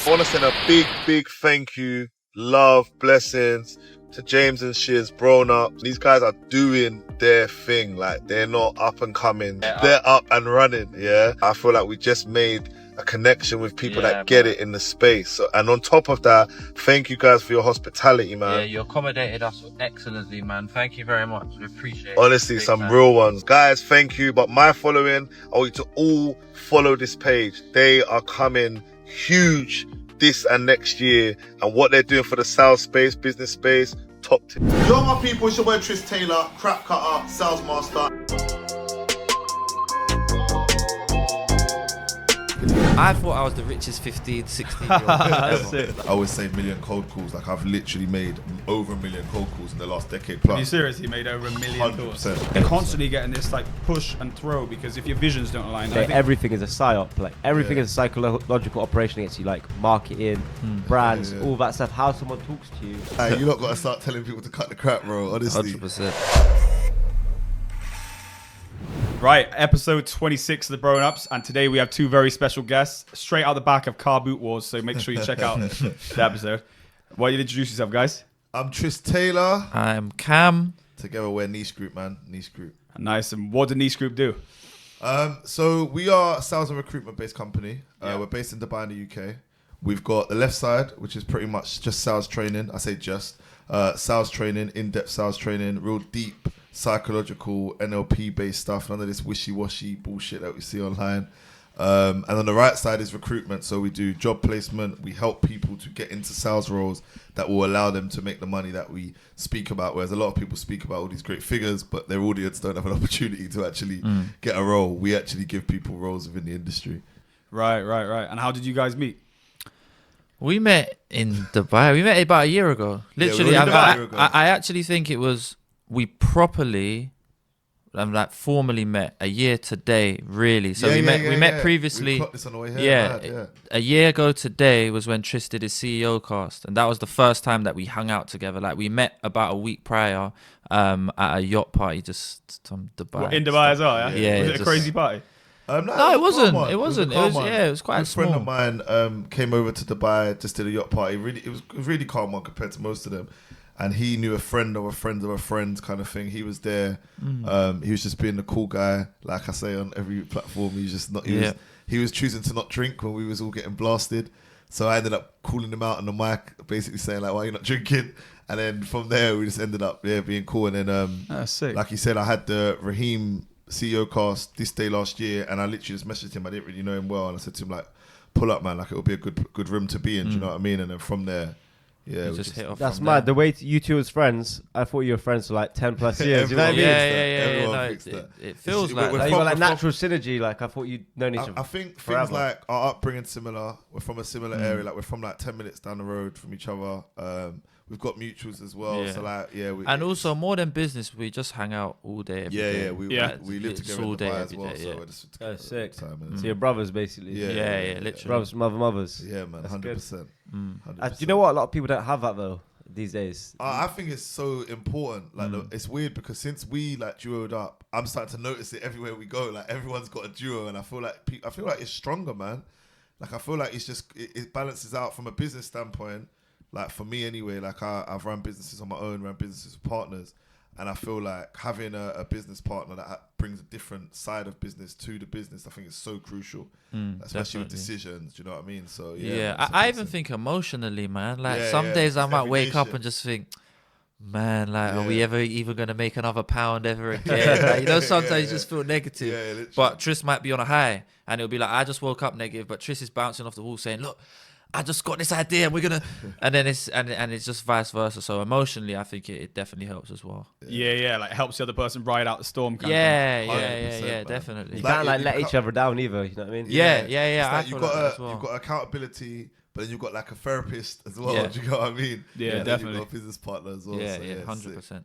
I want to send a big thank you, love, blessings to James and Shiz, BroNups. These guys are doing their thing. Like, they're not up and coming. They're up and running, yeah? I feel like we just made a connection with people that get it in the space. So, and on top of that, thank you guys for your hospitality, man. Yeah, you accommodated us excellently, man. Thank you very much. We appreciate it. Honestly, some real ones. Guys, thank you. But my following, I want you to all follow this page. They are coming huge this and next year, and what they're doing for the sales space, business space, top tip. Yo, my people, it's your boy Tristan Taylor, crap cutter, sales master. I thought I was the richest 15, 16-year-old ever. I always say million cold calls. Like, I've literally made over 1 million cold calls in the last decade plus. You seriously made over 1 million calls? 100%. They're constantly getting this like push and throw because if your visions don't align, I think everything is a psyop. Like everything is a psychological operation against you, like marketing, brands, all that stuff. How someone talks to you. Hey, you lot got to start telling people to cut the crap, bro. Honestly. 100%. Right, episode 26 of the BroNups, and today we have two very special guests straight out the back of Car Boot Wars, so make sure you check out the episode. Why don't you introduce yourself, guys? I'm Tristan Taylor. I'm Cam. Together we're Niche Group, man. Niche Group. Nice. And what did Niche Group do? So we are a sales and recruitment based company. We're based in Dubai in the UK. We've got the left side, which is pretty much just sales training. I say just sales training, in-depth sales training, real deep psychological NLP based stuff, none of this wishy-washy bullshit that we see online. And on the right side is recruitment. So we do job placement. We help people to get into sales roles that will allow them to make the money that we speak about. Whereas a lot of people speak about all these great figures, but their audience don't have an opportunity to actually get a role. We actually give people roles within the industry. Right. And how did you guys meet? We met in Dubai. We met about a year ago. Literally, I actually think it was... We properly, formally met a year today, really. So we met previously. We this on the way here, a year ago today was when Tris did his CEO cast, and that was the first time that we hung out together. Like, we met about a week prior at a yacht party, just from Dubai. In Dubai as well, yeah. Was it a crazy party? No, it wasn't. It wasn't. It was quite small. A friend of mine came over to Dubai, just did a yacht party. It was a really calm one compared to most of them. And he knew a friend of a friend of a friend kind of thing. He was there. He was just being the cool guy, like I say on every platform. He was just not. He was choosing to not drink when we was all getting blasted. So I ended up calling him out on the mic, basically saying like, "Why are you not drinking?" And then from there we just ended up being cool. And then like he said, I had the Raheem CEO cast this day last year, and I literally just messaged him. I didn't really know him well, and I said to him like, "Pull up, man. Like, it'll be a good room to be in." Do you know what I mean? And then from there. Yeah, just hit off. That's mad. The way you two as friends, I thought you were friends for like 10 plus years. You know what I mean? It feels like that. You got like natural synergy. Like, I thought you'd known each other. I think things like our upbringing similar. We're from a similar area. Like, we're from like 10 minutes down the road from each other. We've got mutuals as well. So like, and also more than business, we just hang out all day. Every day. We live together all day as well. So we're just sick. So you're brothers basically. Yeah, literally. Brothers, mothers. Yeah, man, 100%. Do you know what? A lot of people don't have that though these days. I think it's so important. Like, it's weird because since we like duoed up, I'm starting to notice it everywhere we go. Like, everyone's got a duo, and I feel like it's stronger, man. Like, I feel like it's just it balances out from a business standpoint. Like, for me anyway, like I've run businesses on my own, run businesses with partners, and I feel like having a business partner that brings a different side of business to the business, I think it's so crucial, especially with decisions. Do you know what I mean? So I even think emotionally, man. Like, some days I might wake up and just think, man, like, are we ever even gonna make another pound ever again? Like, you know, sometimes you just feel negative. But Tris might be on a high, and it'll be like, I just woke up negative, but Tris is bouncing off the wall saying, look, I just got this idea, and we're gonna, and then it's just vice versa. So emotionally, I think it definitely helps as well. Yeah, like helps the other person ride out the storm. Yeah, definitely. You can't like let each other down either. You know what I mean? Yeah. Like, you've got accountability, but then you've got like a therapist as well. Do you know what I mean? Yeah, definitely. You've got a business partner as well. Yeah, 100%.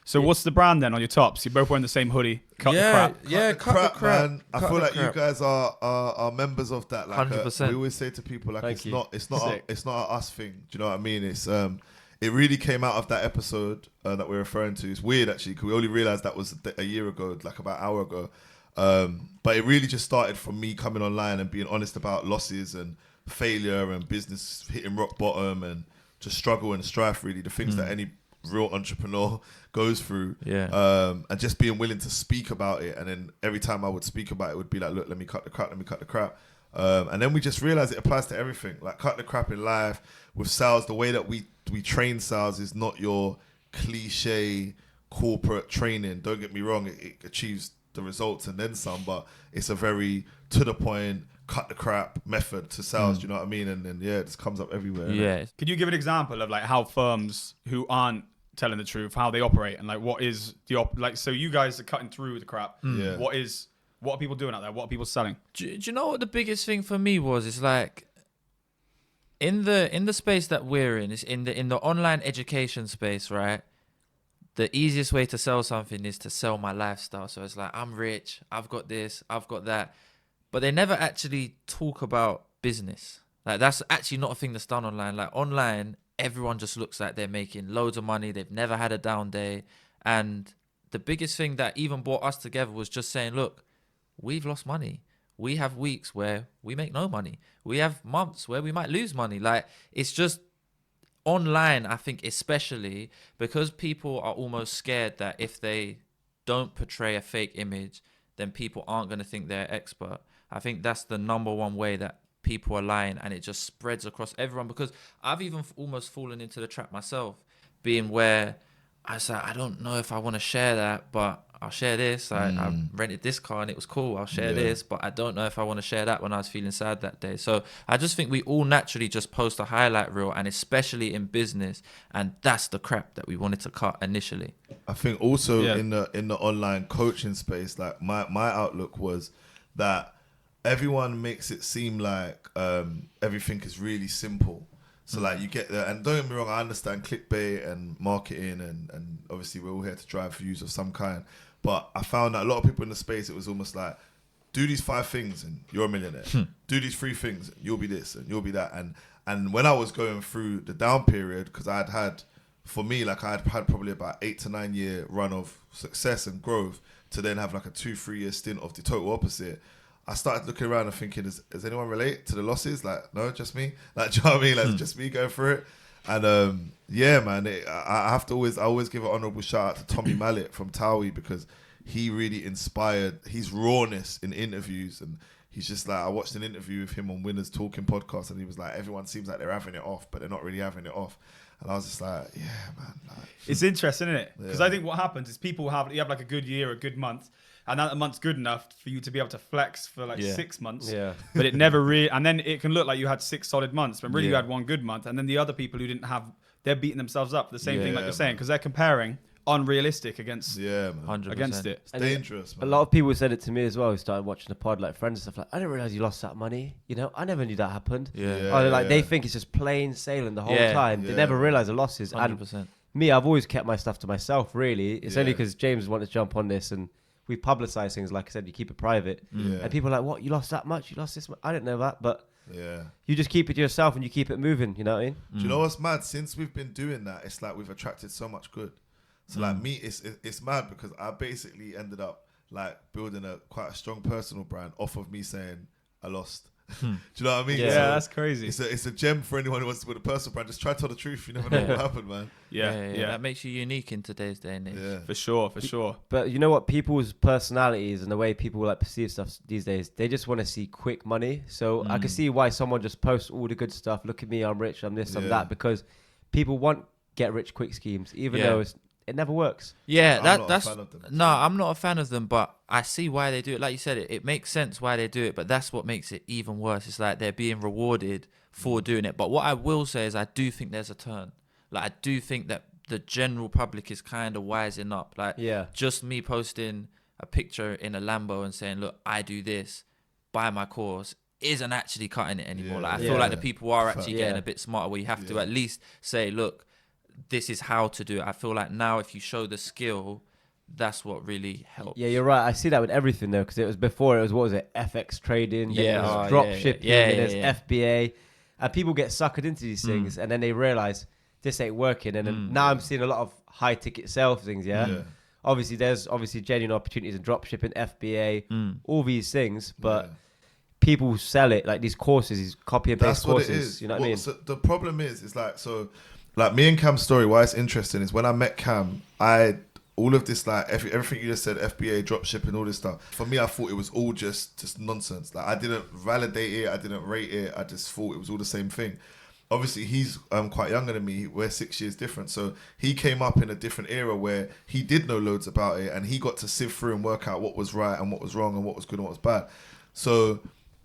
So what's the brand then on your tops? You're both wearing the same hoodie. Cut the crap. Cut the crap, man. I feel like you guys are members of that. Like, 100%. We always say to people, like, it's not a us thing. Do you know what I mean? It's it really came out of that episode that we're referring to. It's weird actually, because we only realized that was a year ago, like about an hour ago. But it really just started from me coming online and being honest about losses and failure and business hitting rock bottom and just struggle and strife, really, the things that any real entrepreneur goes through. And just being willing to speak about it. And then every time I would speak about it, it would be like, look, let me cut the crap. And then we just realized it applies to everything. Like, cut the crap in life. With sales, the way that we train sales is not your cliche corporate training. Don't get me wrong, it achieves the results and then some, but it's a very to the point, cut the crap method to sales. Do you know what I mean? And then it just comes up everywhere. Yeah. Could you give an example of like how firms who aren't telling the truth, how they operate, and like what is the so you guys are cutting through the crap. What are people doing out there? What are people selling? Do you know what the biggest thing for me was? It's like in the space that we're in, is in the online education space, right? The easiest way to sell something is to sell my lifestyle. So it's like, I'm rich, I've got this, I've got that. But they never actually talk about business. Like, that's actually not a thing that's done online. Like, online, everyone just looks like they're making loads of money. They've never had a down day. And the biggest thing that even brought us together was just saying, look, we've lost money. We have weeks where we make no money. We have months where we might lose money. Like, it's just online, I think, especially because people are almost scared that if they don't portray a fake image, then people aren't going to think they're expert. I think that's the number one way that people are lying, and it just spreads across everyone, because I've even almost fallen into the trap myself, being where I said, I don't know if I want to share that, but I'll share this. I rented this car and it was cool. I'll share this, but I don't know if I want to share that when I was feeling sad that day. So I just think we all naturally just post a highlight reel, and especially in business, and that's the crap that we wanted to cut initially. I think also in the online coaching space, like my outlook was that everyone makes it seem like everything is really simple. So like you get there, and don't get me wrong, I understand clickbait and marketing, and obviously we're all here to drive views of some kind. But I found that a lot of people in the space, it was almost like, do these 5 things and you're a millionaire. Do these 3 things and you'll be this and you'll be that. And when I was going through the down period, because I had probably about 8 to 9 year run of success and growth, to then have like a 2-3 year stint of the total opposite. I started looking around and thinking, does anyone relate to the losses? Like, no, just me. Like, do you know what I mean? Like, just me going through it. And man, I always give an honourable shout out to Tommy Mallet from Towie, because he really inspired his rawness in interviews. And he's just like, I watched an interview with him on Winners Talking podcast, and he was like, everyone seems like they're having it off, but they're not really having it off. And I was just like, yeah, man. Like, it's interesting, isn't it? Because I think what happens is you have like a good year, a good month, and that month's good enough for you to be able to flex for like 6 months. Yeah. But it never really, and then it can look like you had 6 solid months, but really you had 1 good month. And then the other people who didn't have, they're beating themselves up. The same thing like you're saying, because they're comparing unrealistic against against it. It's dangerous, man. A lot of people said it to me as well who started watching the pod, like friends and stuff, like, I didn't realize you lost that money. You know, I never knew that happened. They think it's just plain sailing the whole time. They never realize the losses. 100%. And me, I've always kept my stuff to myself, really. It's only because James wanted to jump on this, and we publicize things. Like I said, you keep it private. And people are like, what, you lost that much? You lost this much? I didn't know that, but you just keep it to yourself and you keep it moving, you know what I mean? Do you know what's mad? Since we've been doing that, it's like we've attracted so much good. So like me, it's mad, because I basically ended up like building quite a strong personal brand off of me saying I lost. Do you know what I mean? Yeah, so that's crazy. It's a gem for anyone who wants to build a personal brand. Just try to tell the truth. You never know what happened, man. Yeah. That makes you unique in today's day and age. Yeah. For sure. But you know what? People's personalities and the way people like perceive stuff these days, they just want to see quick money. So I can see why someone just posts all the good stuff. Look at me, I'm rich, I'm this, I'm that, because people want get rich quick schemes, even though it never works. Yeah, that's no, I'm not a fan of them, but I see why they do it. Like you said, it makes sense why they do it, but that's what makes it even worse. It's like they're being rewarded for doing it. But what I will say is I do think there's a turn. Like, I do think that the general public is kind of wising up. Like, just me posting a picture in a Lambo and saying, look, I do this, buy my course, isn't actually cutting it anymore. Like, I feel like the people are actually getting a bit smarter, where you have to at least say, look, this is how to do it. I feel like now if you show the skill, that's what really helps. Yeah, you're right. I see that with everything though, because it was before, what was it, FX trading, drop shipping, there's FBA, and people get suckered into these things, and then they realize this ain't working, and then now I'm seeing a lot of high ticket sales things. Obviously there's genuine opportunities in drop shipping, FBA, all these things, but people sell it like these courses, these copy and paste courses. What it is. You know what I mean? So the problem is like, so like me and Cam's story, why it's interesting is when I met Cam, all of this, like everything you just said, FBA, dropshipping, all this stuff. For me, I thought it was all just nonsense. Like I didn't validate it, I didn't rate it. I just thought it was all the same thing. Obviously, he's quite younger than me. We're 6 years different, so he came up in a different era where he did know loads about it, and he got to sift through and work out what was right and what was wrong and what was good and what was bad. So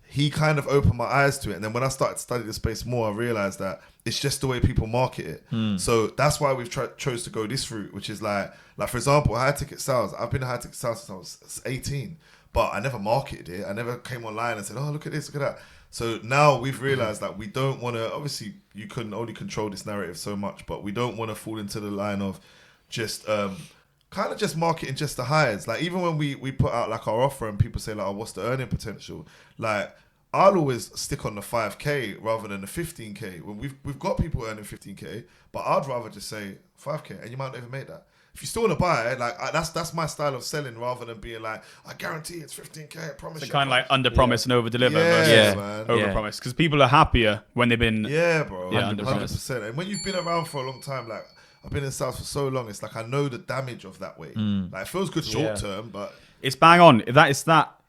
he kind of opened my eyes to it, and then when I started to study the space more, I realized that it's just the way people market it. So that's why we've chose to go this route, which is like for example, high ticket sales. I've been a high ticket sales since I was 18, but I never marketed it. I never came online and said, "Oh, look at this, look at that." So now we've realized that we don't want to. Obviously, you can only control this narrative so much, but we don't want to fall into the line of just kind of just marketing just the highs. Like even when we put out like our offer and people say like, "Oh, what's the earning potential?" Like I'll always stick on the 5K rather than the 15K. When we've got people earning 15K, but I'd rather just say 5K, and you might not even make that. If you still want to buy it, like that's my style of selling, rather than being like, I guarantee it's 15K, I promise. So you. kind of like under promise and over deliver. Yeah, man. Over promise, because people are happier when they've been. Yeah, bro. 100%. And when you've been around for a long time, like I've been in sales for so long, it's like I know the damage of that way. Like it feels good short term, but it's bang on.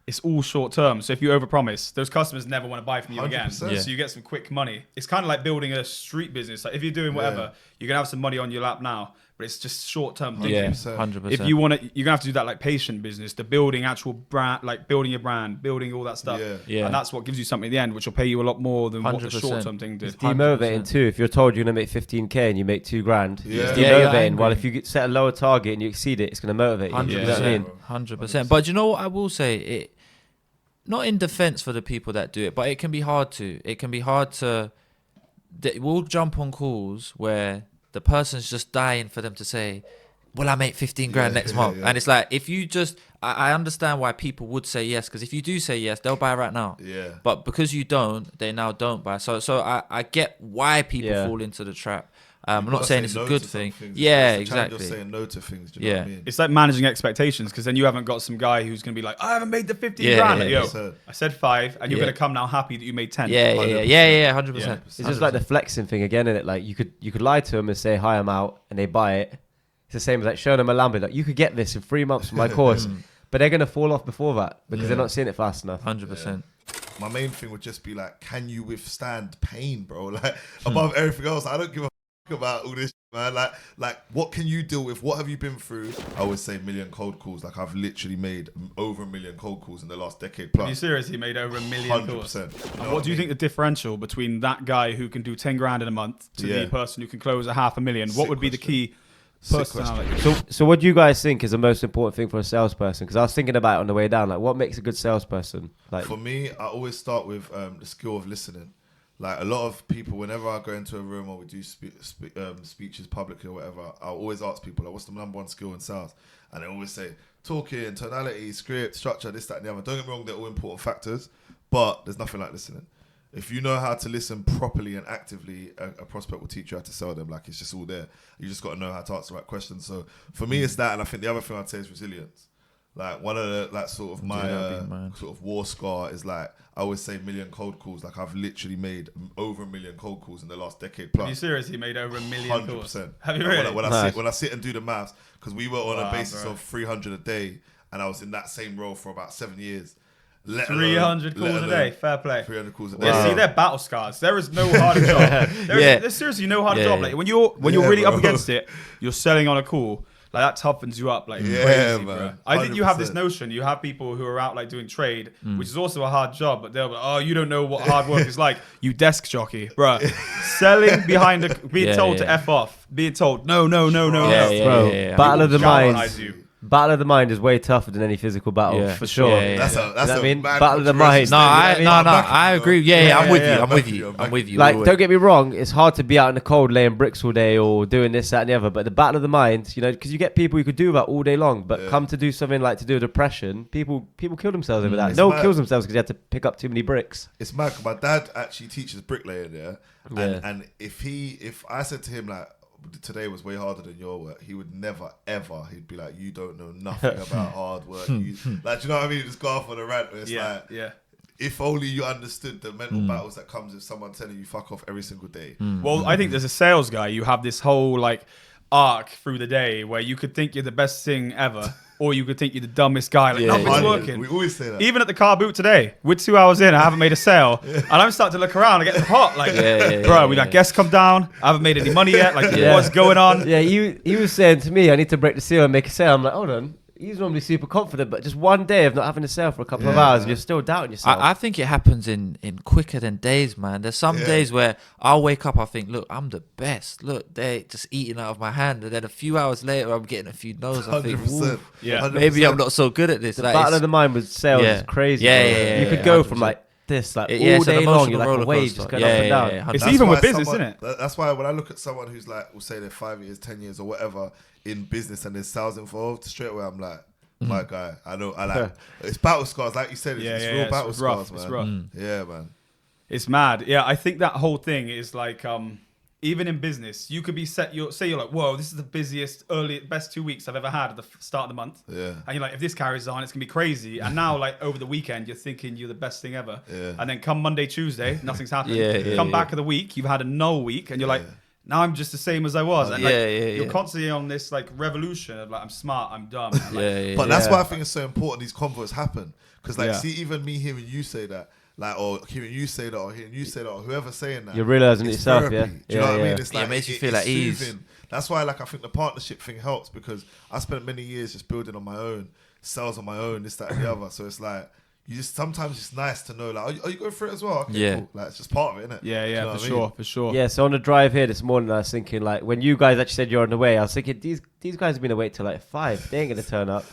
It's all short term. So if you overpromise, those customers never want to buy from you again. 100%. So you get some quick money. It's kind of like building a street business. Like if you're doing whatever, you're gonna have some money on your lap now, but it's just short term thinking. Yeah, 100%. If you want to, you're gonna have to do that like patient business, the building actual brand, like building your brand, building all that stuff. Yeah. And that's what gives you something at the end, which will pay you a lot more than what the 100%. short term thing did. It's demotivating too. If you're told you're gonna make 15K and you make $2,000, Yeah. it's Yeah, demotivating. yeah, While if you set a lower target and you exceed it, it's gonna motivate you. 100%. You know what I mean? 100%. But you know what I will say? It not in defense for the people that do it, but it can be hard to. It can be hard to. We'll jump on calls where the person's just dying for them to say, "Well, I make 15 grand next month," and it's like if you just. I understand why people would say yes, because if you do say yes, they'll buy right now. Yeah. But because you don't, they now don't buy. So I get why people fall into the trap. I'm not saying it's a good thing. Yeah, exactly. Just saying no to things. Do you know what I mean? It's like managing expectations, because then you haven't got some guy who's going to be like, I haven't made the 15 grand. Like, yo, I said 5, and you're going to come now happy that you made 10. Yeah, 100%. It's just like the flexing thing again, isn't it? Like you could lie to them and say, "Hi, I'm out," and they buy it. It's the same as like showing them a Lambo. Like you could get this in 3 months from my course, but they're gonna fall off before that because they're not seeing it fast enough. 100%. My main thing would just be like, can you withstand pain, bro? Like above everything else, I don't give a about all this, man. Like what can you deal with? What have you been through? I always say million cold calls. Like I've literally made over 1 million cold calls in the last decade plus. You seriously made over 1 million calls? 100%. And what do you think the differential between that guy who can do 10 grand in a month to the person who can close a 500,000? What would be the key personality? So what do you guys think is the most important thing for a salesperson? Because I was thinking about it on the way down. Like what makes a good salesperson? Like for me, I always start with the skill of listening. Like a lot of people, whenever I go into a room or we do speeches publicly or whatever, I always ask people, like, what's the number one skill in sales? And they always say, talking, tonality, script, structure, this, that, and the other. Don't get me wrong, they're all important factors, but there's nothing like listening. If you know how to listen properly and actively, a prospect will teach you how to sell them. Like, it's just all there. You just got to know how to answer the right questions. So for me, it's that. And I think the other thing I'd say is resilience. Like one of the like sort of my sort of war scar is like I always say million cold calls. Like I've literally made over 1 million cold calls in the last decade plus. Have you seriously made over 1 million 100%. Have you really? When I sit and do the maths, because we were on a basis of 300 a day, and I was in that same role for about 7 years. 300 calls a day, fair play. 300 calls a day. Yeah, see, they're battle scars. There is no harder job. There's seriously no harder job. Like when you're really up against it, you're selling on a call. Like that toughens you up like crazy, man. bro. I think you have this notion. You have people who are out like doing trade, which is also a hard job, but they're like, oh, you don't know what hard work is like. You desk jockey, bro. Selling behind being told to F off, being told no. Battle of the mind. Battle of the mind is way tougher than any physical battle, for sure. That's what I mean? Battle of the mind. I agree. Yeah, I'm with you. Like, don't get me wrong, it's hard to be out in the cold laying bricks all day or doing this, that, and the other. But the battle of the mind, you know, because you get people who could do that all day long, but come to do something like to do a depression, people kill themselves over that. No one kills themselves because they had to pick up too many bricks. It's mad. My dad actually teaches bricklaying, and if I said to him like, today was way harder than your work, he would never ever, he'd be like, you don't know nothing about hard work. Like, do you know what I mean? Just go off on a rant. It's If only you understood the mental battles that comes with someone telling you fuck off every single day. Well, I think as a sales guy, you have this whole like arc through the day where you could think you're the best thing ever, or you could think you're the dumbest guy. Like nothing's working. We always say that. Even at the car boot today, we're 2 hours in, I haven't made a sale, and I'm starting to look around and get hot. Like, bro, we got guests come down. I haven't made any money yet. Like, what's going on? Yeah, he was saying to me, I need to break the seal and make a sale. I'm like, hold on. He's normally super confident, but just one day of not having a sale for a couple of hours, and you're still doubting yourself. I think it happens in quicker than days, man. There's some days where I'll wake up, I think, look, I'm the best. Look, they're just eating out of my hand. And then a few hours later, I'm getting a few no's. I think, 100%. maybe I'm not so good at this. The battle of the mind with sales is crazy. You could go from like this, like all day long, you're like a wave just going up and down. It's even with business, isn't it? That's why when I look at someone who's like, we'll say they're 5 years, 10 years or whatever in business and there's sales involved, straight away I'm like, my guy, I know, I like it's battle scars, like you said. It's real battle scars, man. It's rough. Yeah, man. It's mad. Yeah, I think that whole thing is like, even in business, you could be set. You're like, whoa, this is the best 2 weeks I've ever had at the start of the month. Yeah. And you're like, if this carries on, it's gonna be crazy. And now, like over the weekend, you're thinking you're the best thing ever. Yeah. And then come Monday, Tuesday, nothing's happened. Come back of the week, you've had a null week, and you're like, now I'm just the same as I was. And you're constantly on this like revolution of like, I'm smart, I'm dumb. But that's why I think it's so important these convos happen. Because like, see, even me hearing you say that, like, or hearing you say that, or hearing you say that, or whoever's saying that, you're realizing it yourself, therapy. Do you know what I mean? It's like, it makes you feel at ease. That's why, like, I think the partnership thing helps, because I spent many years just building on my own, sales on my own, this, that, and the other. So it's like, you just sometimes it's nice to know, like, are you going through it as well? Okay, cool. Like, it's just part of it, isn't it? Yeah, you know for sure. Yeah, so on the drive here this morning, I was thinking, like, when you guys actually said you're on the way, I was thinking, these guys have been awake till like 5. They ain't going to turn up.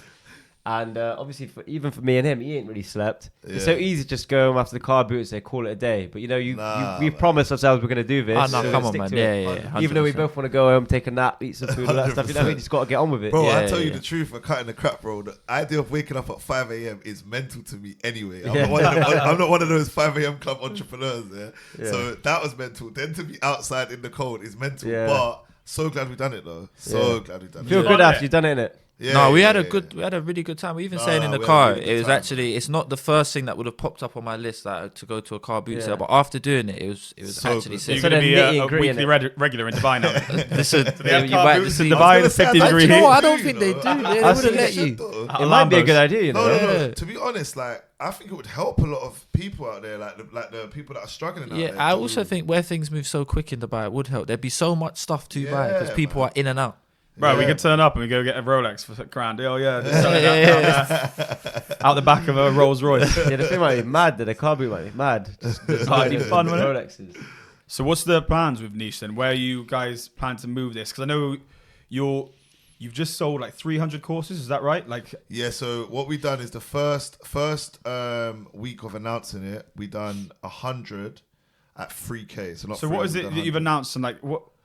And obviously, even for me and him, he ain't really slept. Yeah. It's so easy to just go home after the car boot and say, call it a day. But, you know, we've promised ourselves we're going to do this. Oh, no, so come on, man. Yeah. Even though we both want to go home, take a nap, eat some food, all that stuff, you know, we just got to get on with it. Bro, I tell you the truth, for cutting the crap, bro, the idea of waking up at 5 a.m. is mental to me anyway. I'm not one of those 5 a.m. club entrepreneurs, So that was mental. Then to be outside in the cold is mental. But so glad we done it, though. So glad we done it. Feel good after you've done it, innit? Yeah, we had a really good time. We even saying in the car, it was actually, it's not the first thing that would have popped up on my list to go to a car boot sale, but after doing it, it was so actually sick. So you're going to be a weekly regular in Dubai now. Listen, do they have car boots in Dubai, the 50-degree heat? No, I don't think they do. They wouldn't let you. It might be a good idea, you know. No. To be honest, like, I think it would help a lot of people out there, like the people that are struggling out there. Yeah, I also think where things move so quick in Dubai, it would help. There'd be so much stuff to buy because people are in and out. Bro, we could turn up and we go get a Rolex for $1,000. Oh yeah, out the back of a Rolls Royce. Yeah, the thing might be mad. The car boot might be mad. Just might be fun, Rolexes. So what's the plans with Niche then? Where you guys plan to move this? Because I know you've just sold like 300 courses. Is that right? Like, yeah. So what we've done is the first week of announcing it, we done 100 at 3K. So not. So what is it that you've announced and like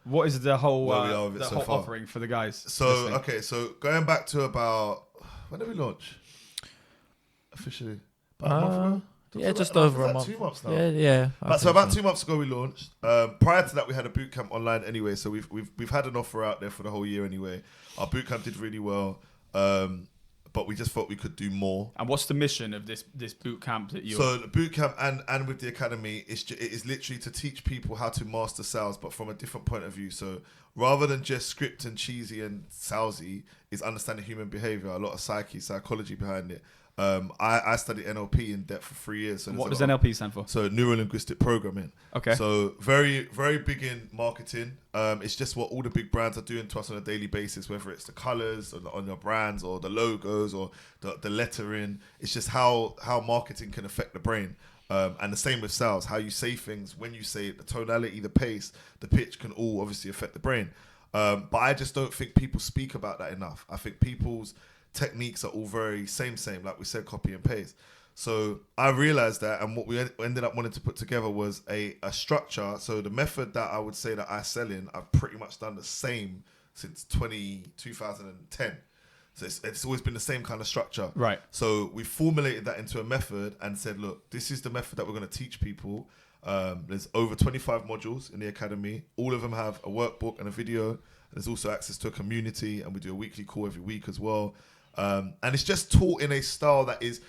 what is the whole offering for the guys? So okay, so going back to about, when did we launch officially? About a month ago? Yeah, just over a month. 2 months now. Yeah. So about 2 months ago we launched. Prior to that, we had a bootcamp online anyway. So we've had an offer out there for the whole year anyway. Our bootcamp did really well, but we just thought we could do more. And what's the mission of this bootcamp that you? So the bootcamp and with the academy, it is literally to teach people how to master sales, but from a different point of view. So rather than just script and cheesy and salesy, is understanding human behavior, a lot of psychology behind it. I studied NLP in depth for 3 years. So what does NLP stand for? So neuro-linguistic programming. Okay. So very, very big in marketing. It's just what all the big brands are doing to us on a daily basis, whether it's the colors on your brands or the logos or the lettering. It's just how marketing can affect the brain. And the same with sales, how you say things, when you say it, the tonality, the pace, the pitch can all obviously affect the brain. But I just don't think people speak about that enough. I think people's techniques are all very same, like we said, copy and paste. So I realized that, and what we ended up wanting to put together was a structure. So the method that I would say that I sell in, I've pretty much done the same since 2010. So it's always been the same kind of structure. Right. So we formulated that into a method and said, look, this is the method that we're going to teach people. There's over 25 modules in the academy. All of them have a workbook and a video. There's also access to a community, and we do a weekly call every week as well. And it's just taught in a style that this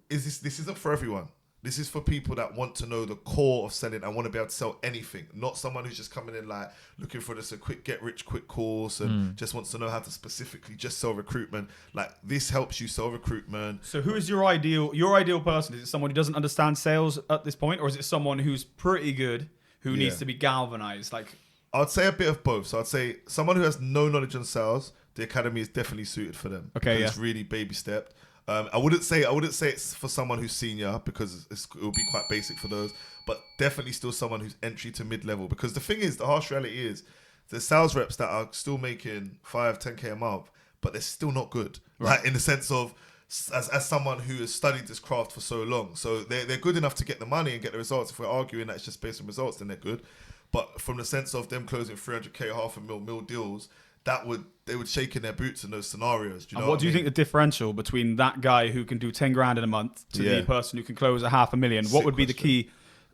isn't for everyone. This is for people that want to know the core of selling and want to be able to sell anything. Not someone who's just coming in like looking for just a quick get rich quick course and just wants to know how to specifically just sell recruitment. Like this helps you sell recruitment. So who is your ideal person? Is it someone who doesn't understand sales at this point, or is it someone who's pretty good who needs to be galvanized? Like, I'd say a bit of both. So I'd say someone who has no knowledge on sales, the academy is definitely suited for them. Okay, It's really baby stepped. I wouldn't say it's for someone who's senior because it will be quite basic for those, but definitely still someone who's entry to mid-level. Because the thing is, the harsh reality is, the sales reps that are still making 5-10K a month, but they're still not good. Right. Like in the sense of as someone who has studied this craft for so long, so they're good enough to get the money and get the results. If we're arguing that it's just based on results, then they're good. But from the sense of them closing 300K, $500,000 deals, they would shake in their boots in those scenarios. Do you know what do you think the differential between that guy who can do 10 grand in a month to the person who can close a $500,000? What would be the key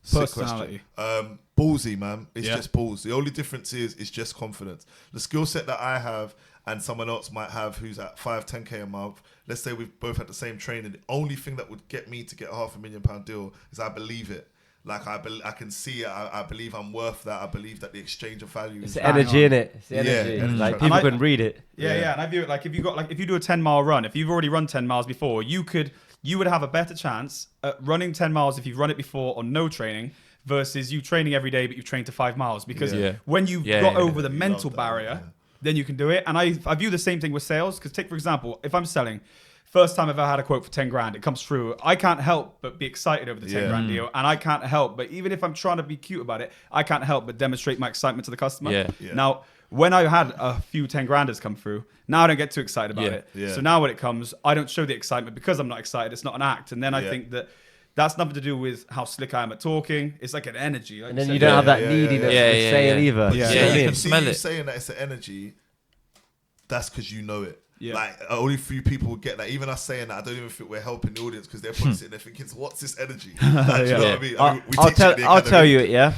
personality? Ballsy, man. It's just balls. The only difference is it's just confidence. The skill set that I have and someone else might have who's at 5-10K a month, let's say we've both had the same training, the only thing that would get me to get a £500,000 deal is I believe it. Like I can see it. I believe I'm worth that. I believe that the exchange of value. It's the energy in it. It's the energy. Like people can read it. Yeah. And I view it like if you do a 10-mile run, if you've already run 10 miles before, you would have a better chance at running 10 miles if you've run it before on no training versus you training every day but you've trained to 5 miles. Because when you've got over the mental barrier, then you can do it. And I view the same thing with sales. Because take for example, if I'm selling. First time I've ever had a quote for 10 grand, it comes through. I can't help but be excited over the 10 grand deal. And I can't help, but even if I'm trying to be cute about it, I can't help but demonstrate my excitement to the customer. Now, when I had a few 10 granders come through, now I don't get too excited about it. So now when it comes, I don't show the excitement because I'm not excited. It's not an act. And then I think that's nothing to do with how slick I am at talking. It's like an energy. Like and then you don't have that neediness with saying either. You can smell it. Saying that it's an energy, that's because you know it. Yeah. Like only few people would get that. Even us saying that, I don't even think we're helping the audience because they're probably sitting there thinking, "What's this energy?" Like, do you know what I mean? I'll tell you it. Yeah.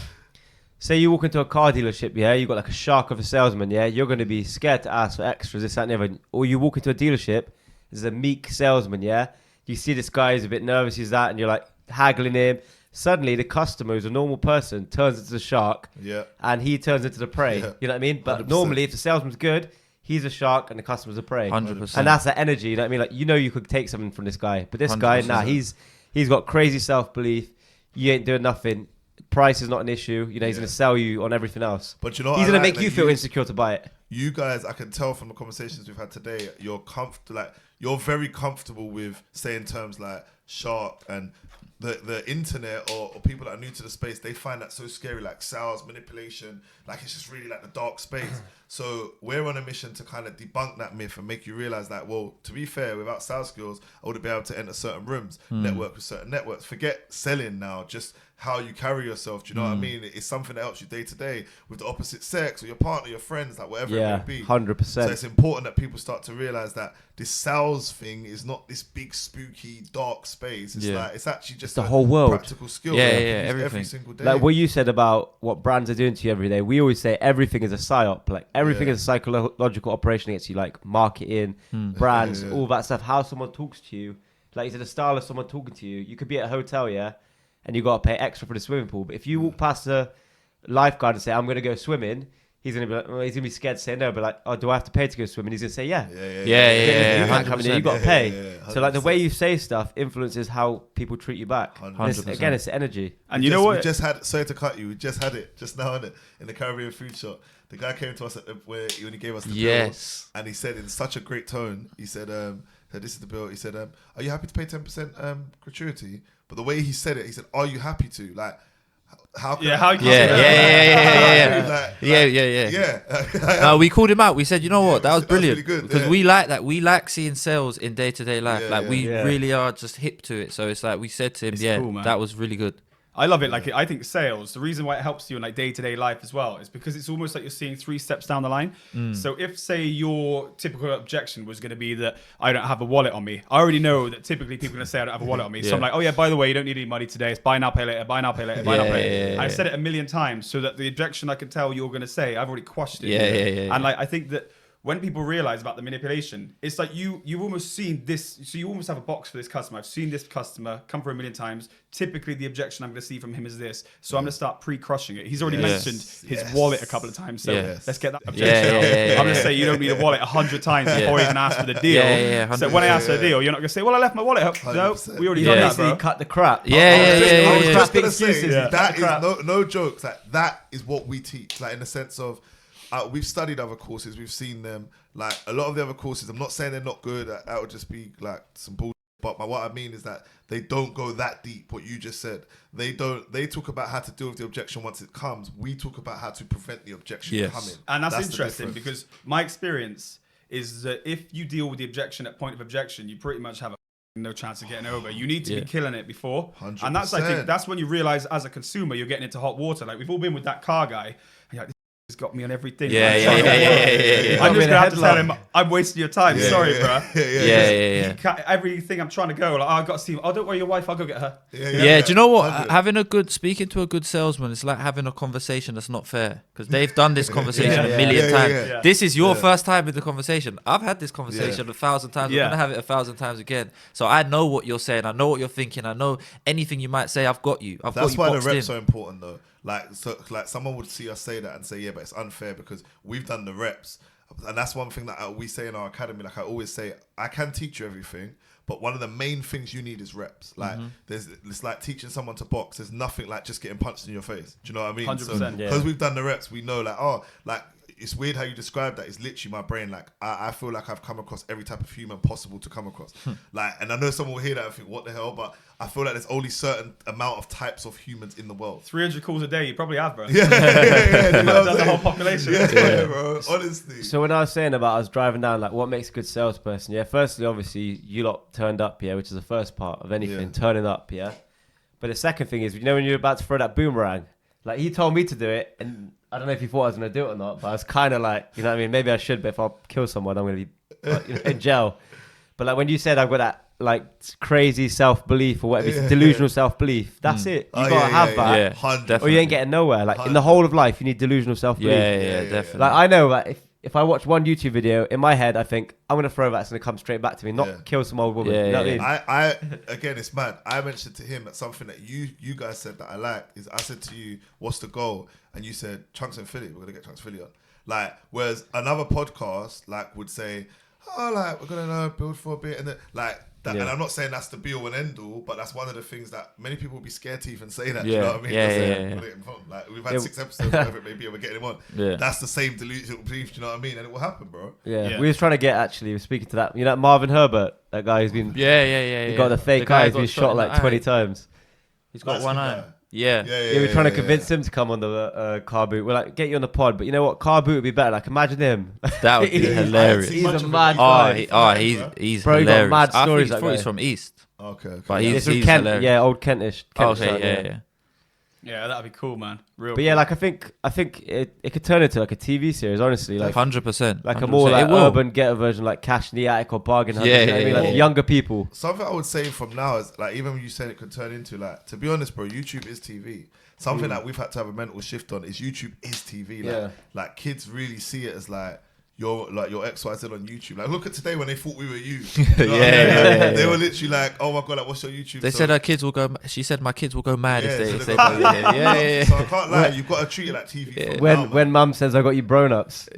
Say you walk into a car dealership. Yeah, you got like a shark of a salesman. Yeah, you're going to be scared to ask for extras, this, that, and the other. Or you walk into a dealership. There's a meek salesman. Yeah, you see this guy is a bit nervous. He's that, and you're like haggling him. Suddenly, the customer, who's a normal person, turns into the shark. Yeah. And he turns into the prey. Yeah. You know what I mean? But 100%. Normally, if the salesman's good, he's a shark and the customer's a prey. 100%. And that's the energy, you know what I mean? Like, you could take something from this guy. But this guy, he's got crazy self-belief. You ain't doing nothing. Price is not an issue. You know, he's going to sell you on everything else. But you know, he's going to make you feel insecure to buy it. You guys, I can tell from the conversations we've had today, you're very comfortable with saying terms like shark and the internet or people that are new to the space, they find that so scary, like sales, manipulation, like it's just really like the dark space. So we're on a mission to kind of debunk that myth and make you realize that, well, to be fair, without sales skills, I would be able to enter certain rooms, network with certain networks. Forget selling now, just how you carry yourself. Do you know what I mean? It's something that helps you day to day with the opposite sex or your partner, your friends, like whatever it may be. 100%. So it's important that people start to realize that this sales thing is not this big spooky dark space. It's like it's actually just the whole world, practical skill. Everything. Every single day. Like what you said about what brands are doing to you every day. We always say everything is a psyop. Like everything is a psychological operation against you. Like marketing, brands, all that stuff. How someone talks to you. Like, is it the style of someone talking to you? You could be at a hotel, and you got to pay extra for the swimming pool. But if you walk past a lifeguard and say, "I'm going to go swimming," he's going to be like, he's going to be scared to say no. But like, "Oh, do I have to pay to go swimming?" He's going to say, "Yeah." Yeah. You got to pay. So like the way you say stuff influences how people treat you back. 100%. Again, it's energy. And you know what? We just had, sorry to cut you, we just had it just now in the Caribbean food shop. The guy came to us when he gave us the bill, and he said in such a great tone, he said, "This is the bill." He said, "Are you happy to pay 10% gratuity?" But the way he said it, he said, "Are you happy to?" Like, how can No, we called him out. We said, you know what, that was brilliant. Really good, because we like that. We like seeing sales in day-to-day life. We really are just hip to it. So it's like we said to him, cool, that was really good. I love it. Like, I think sales, the reason why it helps you in like day-to-day life as well is because it's almost like you're seeing 3 steps down the line. So if, say, your typical objection was going to be that I don't have a wallet on me, I already know that typically people are going to say I don't have a wallet on me. So I'm like, oh yeah, by the way, you don't need any money today. It's buy now, pay later, buy now, pay later, buy now, pay later. And I said it a million times so that the objection I can tell you're going to say, I've already quashed it. And like, I think that when people realize about the manipulation, it's like you've almost seen this. So you almost have a box for this customer. I've seen this customer come through a million times. Typically, the objection I'm going to see from him is this. So I'm going to start pre-crushing it. He's already mentioned his wallet a couple of times. So let's get that objection out. I'm going to say you don't need a wallet 100 times before you even ask for the deal. So when I ask for the deal, you're not going to say, well, I left my wallet up. No, we already done that, bro. Cut the crap. I was just going to say, that is no jokes. Like, that is what we teach. Like, in the sense of, we've studied other courses, we've seen them. Like, a lot of the other courses, I'm not saying they're not good. That would just be like some bullshit. But what I mean is that they don't go that deep. What you just said, they don't. They talk about how to deal with the objection once it comes. We talk about how to prevent the objection coming. And that's interesting, because my experience is that if you deal with the objection at point of objection, you pretty much have no chance of getting over. You need to be killing it before. 100%. And that's, I think, that's when you realize as a consumer you're getting into hot water. Like, we've all been with that car guy. And you're like, has got me on everything. I'm just gonna have to tell him I'm wasting your time. Sorry, bro. Everything I'm trying to go, like, oh, I've got to see him. Oh, don't worry, your wife, I'll go get her. Do you know what? Speaking to a good salesman, it's like having a conversation that's not fair, because they've done this conversation a million times. This is your first time with the conversation. I've had this conversation 1,000 times. I'm gonna have it 1,000 times again. So I know what you're saying. I know what you're thinking. I know anything you might say. I've got you. That's why the reps are important, though. Like someone would see us say that and say, yeah, but it's unfair because we've done the reps. And that's one thing that we say in our academy. Like, I always say, I can teach you everything, but one of the main things you need is reps. Like, it's like teaching someone to box. There's nothing like just getting punched in your face. Do you know what I mean? 100%. Because we've done the reps, we know, like, it's weird how you describe that. It's literally my brain. Like, I feel like I've come across every type of human possible to come across. Like, and I know someone will hear that and think, what the hell? But I feel like there's only certain amount of types of humans in the world. 300 calls a day, you probably have, bro. Yeah. You know that's the whole population. Yeah, bro. Honestly. So when I was saying about us driving down, like, what makes a good salesperson? Firstly, obviously, you lot turned up, which is the first part of anything, turning up, But the second thing is, when you're about to throw that boomerang, like, he told me to do it, and I don't know if he thought I was going to do it or not, but I was kind of like, you know what I mean? Maybe I should, but if I kill someone, I'm going to be in jail. But like, when you said I've got that like crazy self-belief or whatever, it's delusional self-belief, that's it. You got to have that. Or you ain't getting nowhere. Like, in the whole of life, you need delusional self-belief. Yeah, definitely. Like, I know that if I watch one YouTube video, in my head, I think, I'm going to throw that, it's going to come straight back to me, not kill some old woman. You know what I mean? Again, it's mad. I mentioned to him that something that you guys said that I liked is, I said to you, what's the goal? And you said, Chunks and Philly, we're going to get Chunks Philly on. Like, whereas another podcast, like, would say, oh, like, we're going to build for a bit. And then, like, that, and I'm not saying that's the be all and end all, but that's one of the things that many people would be scared to even say that. You know what I mean? Like, we've had 6 episodes, whatever it may be, and we're getting him on. That's the same delusional belief, you know what I mean? And it will happen, bro. We was trying to get, we were speaking to that, Marvin Herbert, that guy who's been... He got the fake eye, he's been shot like 20 times. He's got one eye. Yeah, we're trying to convince him to come on the car boot. We're like, get you on the pod, but you know what? Car boot would be better. Like, imagine him. That would be hilarious. He's a mad guy. He's bro, hilarious. He got mad stories. I thought he's from East. Okay. But he's Kent, hilarious. old Kentish. Yeah, that'd be cool, man. Real but cool. like, I think it could turn into like a TV series, honestly. Like 100%. Like a more like urban ghetto version, like Cash in the Attic or Bargain Hunters. Like younger people. Something I would say from now is, like, even when you said it could turn into, like, to be honest, bro, YouTube is TV. Something that we've had to have a mental shift on is YouTube is TV. Like kids really see it as like your XYZ on YouTube. Like, look at today when they thought we were you. They were literally like, oh my god, like, what's your YouTube? They said her kids will go. She said my kids will go mad if they. So I can't lie. You've got to treat it like TV. When Mum says I got you BroNups.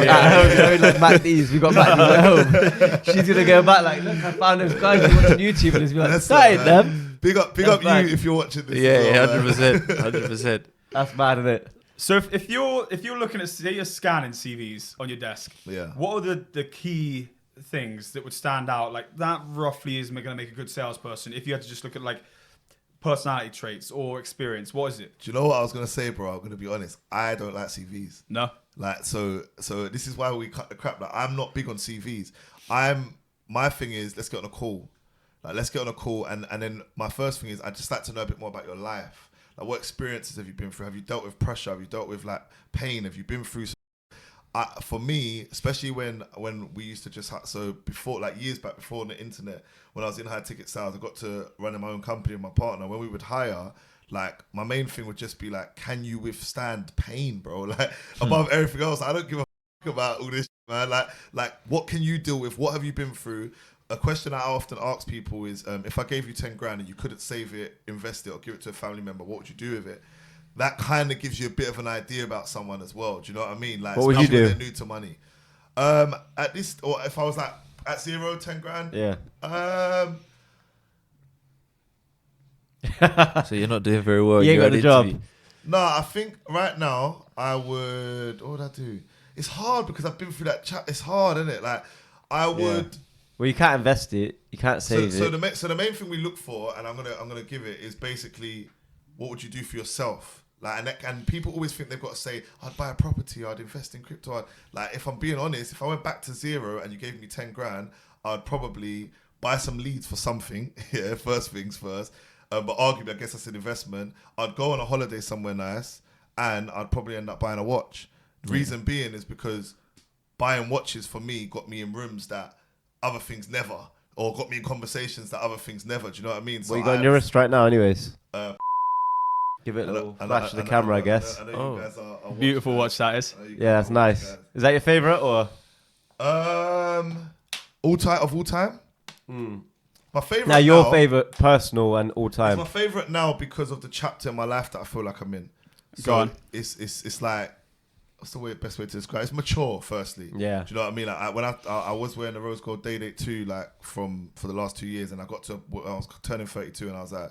At home, like Mac D's, we got Mac D's at home. She's gonna go back like, look, I found those guys watching YouTube, and it's like, that ain't them. Big up you if you're watching this. 100%. That's mad, isn't it? So if you're looking at, say, you're scanning CVs on your desk, what are the key things that would stand out? Like, that roughly is going to make a good salesperson. If you had to just look at like personality traits or experience, what is it? Do you know what I was going to say, bro? I'm going to be honest. I don't like CVs. No. Like, so this is why we cut the crap. Like, I'm not big on CVs. My thing is, let's get on a call. Like, let's get on a call, and then my first thing is, I just like to know a bit more about your life. Like, what experiences have you been through? Have you dealt with pressure? Have you dealt with like pain? Have you been through? For me, especially when we used to just before, like years back before the internet, when I was in high ticket sales, I got to run my own company with my partner. When we would hire, like, my main thing would just be like, can you withstand pain, bro? Like, above everything else, I don't give a about all this, man. Like, what can you deal with? What have you been through? A question I often ask people is, if I gave you 10 grand and you couldn't save it, invest it, or give it to a family member, what would you do with it? That kind of gives you a bit of an idea about someone as well. Do you know what I mean? Like, what would you do? They're new to money. At least, or if I was like at 0, 10 grand. Yeah. So you're not doing very well. You ain't got the job. No, I think right now I would. What would I do? It's hard because I've been through that chat. It's hard, isn't it? Like, I would. Well, you can't invest it. You can't save it. So the main thing we look for, and I'm gonna give it, is basically, what would you do for yourself? Like, and people always think they've got to say, I'd buy a property, I'd invest in crypto. Like, if I'm being honest, if I went back to 0 and you gave me 10 grand, I'd probably buy some leads for something. Yeah, first things first. But arguably, I guess that's an investment. I'd go on a holiday somewhere nice, and I'd probably end up buying a watch. The reason being is because buying watches for me got me in rooms that other things never, or got me in conversations that other things never. Do you know what I mean? So you got on your wrist right now, anyways. Give it a little flash to the camera, I guess. I know you guys are Beautiful watch that is. Yeah, that's nice. Is that your favorite or? All time. My favorite. Now, your favorite, personal and all time. It's my favorite now because of the chapter in my life that I feel like I'm in. So Go on. It's like, what's the best way to describe it? It's mature, firstly. Yeah. Do you know what I mean? Like, when I was wearing the rose gold day date 2, like, for the last 2 years, and I was turning 32, and I was like,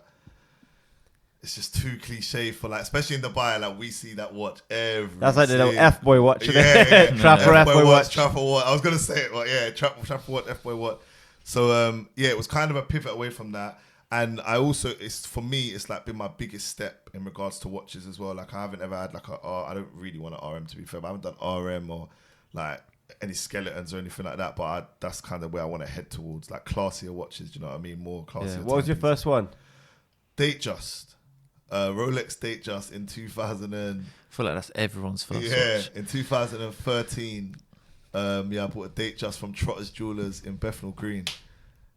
it's just too cliche for, like, especially in Dubai, like, we see that watch every. That's like the little F-boy watch. Yeah. Trapper F-boy watch. Trapper watch. I was going to say it, but yeah, Trapper watch, F-boy watch. So, it was kind of a pivot away from that. And I also, for me, it's like been my biggest step in regards to watches as well. Like, I haven't ever had like I don't really want an RM, to be fair, but I haven't done RM or like any skeletons or anything like that. But that's kind of where I want to head towards, like classier watches. Do you know what I mean? More classier. Yeah. What was your first one? Datejust. Rolex Datejust in 2000 and... I feel like that's everyone's first watch. Yeah, in 2013. I bought a Datejust from Trotter's Jewelers in Bethnal Green.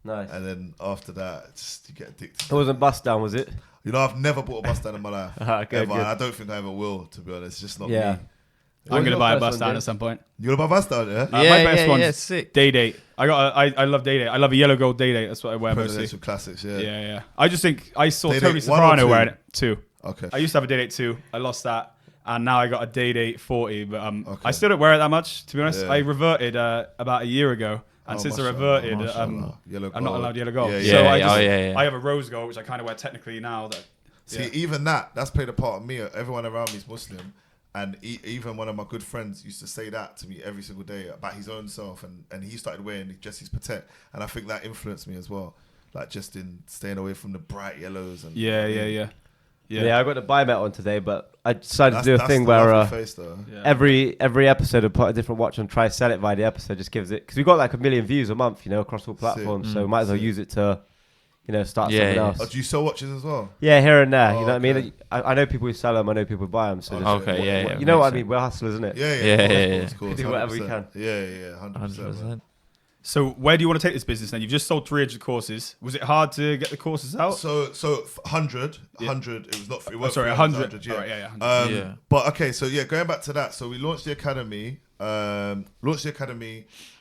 Nice. And then after that, just you get addicted. It wasn't bust down, was it? You know, I've never bought a bust down in my life. Good. I don't think I ever will, to be honest. It's just not me. I'm going to buy a bust down at some point. You gonna buy a bust down, yeah? My best one's yeah, sick. Day date. I love day date. I love a yellow gold day date. That's what I wear mostly. Presidential classics, yeah. Yeah. I just think I saw Day Tony date 1 or Soprano 2? wearing it 2. Okay. I used to have a day date 2. I lost that. And now I got a day date 40. But I still don't wear it that much, to be honest. Yeah. I reverted about a year ago. And since I reverted, I'm not allowed yellow gold. I have a rose gold, which I kind of wear technically now. Even that's played a part of me. Everyone around me is Muslim. And even one of my good friends used to say that to me every single day about his own self. And he started wearing Jesse's Patek. And I think that influenced me as well. Like, just in staying away from the bright yellows. And Yeah, I got the bimet on today, but I decided to do a thing where every episode I put a different watch and try sell it via the episode. Just gives it, because we got like 1 million views a month, across all platforms. So might as well use it to, start something else. Oh, do you sell watches as well? Yeah, here and there. You know what I mean? I know people who sell them. I know people who buy them. So you know what I mean? We're hustlers, isn't it? Yeah. Of course, we do whatever we can. Yeah, 100%. So where do you want to take this business then? You've just sold 300 courses. Was it hard to get the courses out? So 100. It was not. It was 100. Yeah. All right, yeah. But okay, so going back to that. So we launched the academy.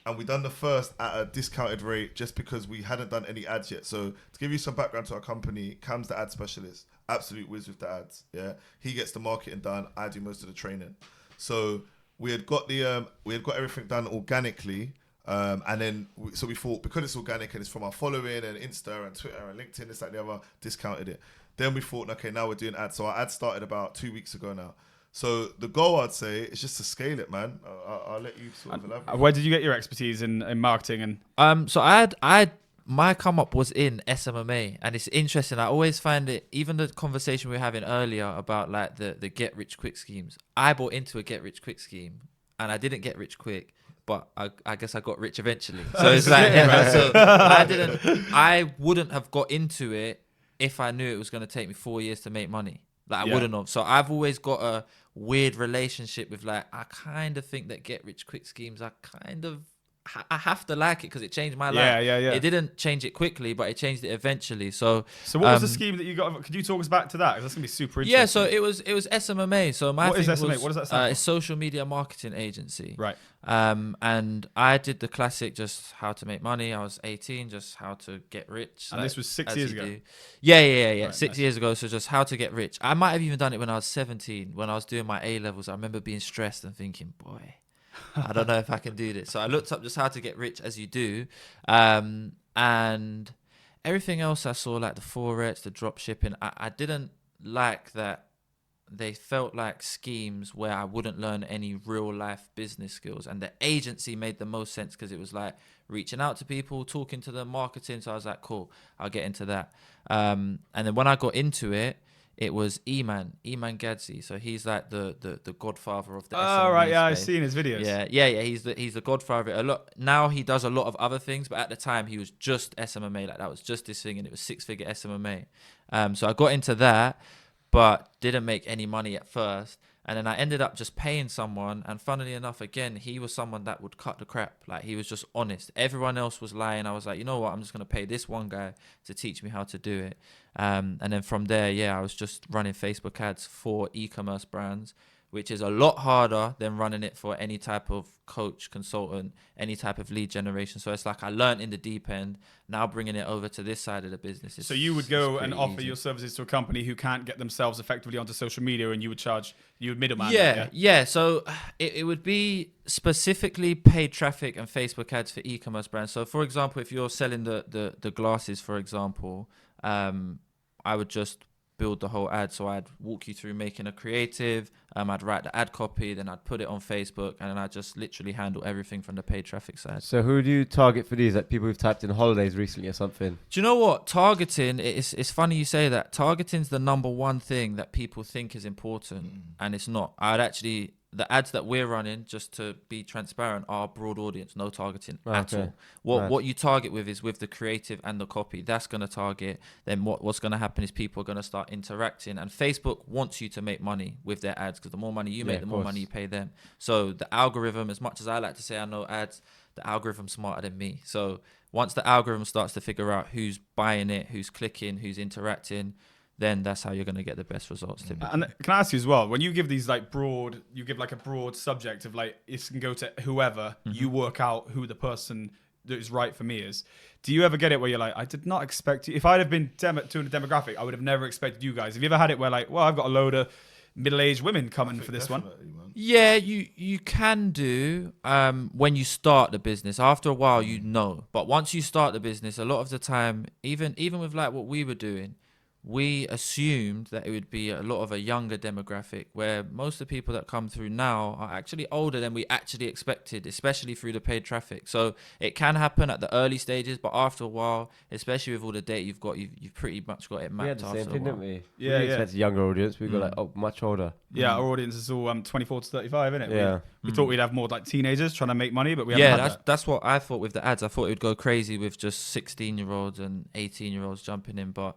And we done the first at a discounted rate just because we hadn't done any ads yet. So to give you some background to our company, Cam's the ad specialist, absolute whiz with the ads. Yeah, he gets the marketing done. I do most of the training. So we had got everything done organically. And then we thought, because it's organic and it's from our following and Insta and Twitter and LinkedIn, this, that, and the other, discounted it. Then we thought, okay, now we're doing ads. So our ads started about 2 weeks ago now. So the goal, I'd say, is just to scale it, man. I'll let you sort of elaborate. Where did you get your expertise in marketing? So I had my come up was in SMMA, and it's interesting. I always find it, even the conversation we were having earlier about like the get rich quick schemes. I bought into a get rich quick scheme, and I didn't get rich quick. But I guess I got rich eventually. So it's like, so I wouldn't have got into it if I knew it was going to take me 4 years to make money. Like, I wouldn't have. So I've always got a weird relationship with, like, I kind of think that get rich quick schemes are kind of I have to like it because it changed my life. Yeah. It didn't change it quickly, but it changed it eventually. So what was the scheme that you got? Could you talk us back to that? 'Cause that's gonna be super interesting. Yeah, so it was SMMA. So what is SMA? What does that stand for? It's social media marketing agency. Right. And I did the classic, just how to make money. I was 18, just how to get rich. And this was 6 years ago. Yeah. Right, 6 years ago. So just how to get rich. I might have even done it when I was 17, when I was doing my A levels. I remember being stressed and thinking, boy, I don't know if I can do this. So I looked up just how to get rich, as you do. And everything else I saw, like the Forex, the drop shipping, I didn't like that. They felt like schemes where I wouldn't learn any real life business skills. And the agency made the most sense because it was like reaching out to people, talking to them, marketing. So I was like, cool, I'll get into that. And then when I got into it, it was Iman Gadzi. So he's like the godfather of the SME right, yeah, I've space. seen his videos. Yeah. He's the godfather of it. A lot now. He does a lot of other things, but at the time he was just SMMA. Like that was just this thing, and it was 6-figure SMMA. So I got into that, but didn't make any money at first. And then I ended up just paying someone. And funnily enough, again, he was someone that would cut the crap. Like, he was just honest. Everyone else was lying. I was like, you know what? I'm just going to pay this one guy to teach me how to do it. And then from there, I was just running Facebook ads for e-commerce brands, which is a lot harder than running it for any type of coach, consultant, any type of lead generation. So it's like I learned in the deep end. Now bringing it over to this side of the business. So you would go and offer your services to a company who can't get themselves effectively onto social media, and you would middleman. Yeah. So it would be specifically paid traffic and Facebook ads for e-commerce brands. So for example, if you're selling the glasses, for example, I would just build the whole ad. So I'd walk you through making a creative, I'd write the ad copy, then I'd put it on Facebook, and then I'd just literally handle everything from the paid traffic side. So who do you target for these? Like people who've typed in holidays recently or something? Do you know what? Targeting, it's funny you say that. Targeting's the number one thing that people think is important, and it's not. The ads that we're running, just to be transparent, are broad audience, no targeting at all. What you target with is with the creative and the copy. That's going to target. Then what's going to happen is people are going to start interacting. And Facebook wants you to make money with their ads, because the more money you make, the more money you pay them. So the algorithm, as much as I like to say I know ads, the algorithm's smarter than me. So once the algorithm starts to figure out who's buying it, who's clicking, who's interacting, then that's how you're going to get the best results typically. And can I ask you as well, when you give these like broad, you give like a broad subject of like, it can go to whoever, you work out who the person that is right for me is. Do you ever get it where you're like, I did not expect you, if I'd have been doing a demographic, I would have never expected you guys. Have you ever had it where like, well, I've got a load of middle-aged women coming for this one? Man. Yeah, you can do when you start the business. After a while, you know. But once you start the business, a lot of the time, even with like what we were doing, we assumed that it would be a lot of a younger demographic, where most of the people that come through now are actually older than we actually expected, especially through the paid traffic. So it can happen at the early stages, but after a while, especially with all the data you've got, you've pretty much got it mapped. We had the same thing, didn't we? Yeah, we expected a younger audience. We got like much older. Yeah, our audience is all 24 to 35, isn't it? Yeah. We thought we'd have more like teenagers trying to make money, but we haven't had that. That's what I thought with the ads. I thought it would go crazy with just 16-year-olds and 18-year-olds jumping in, but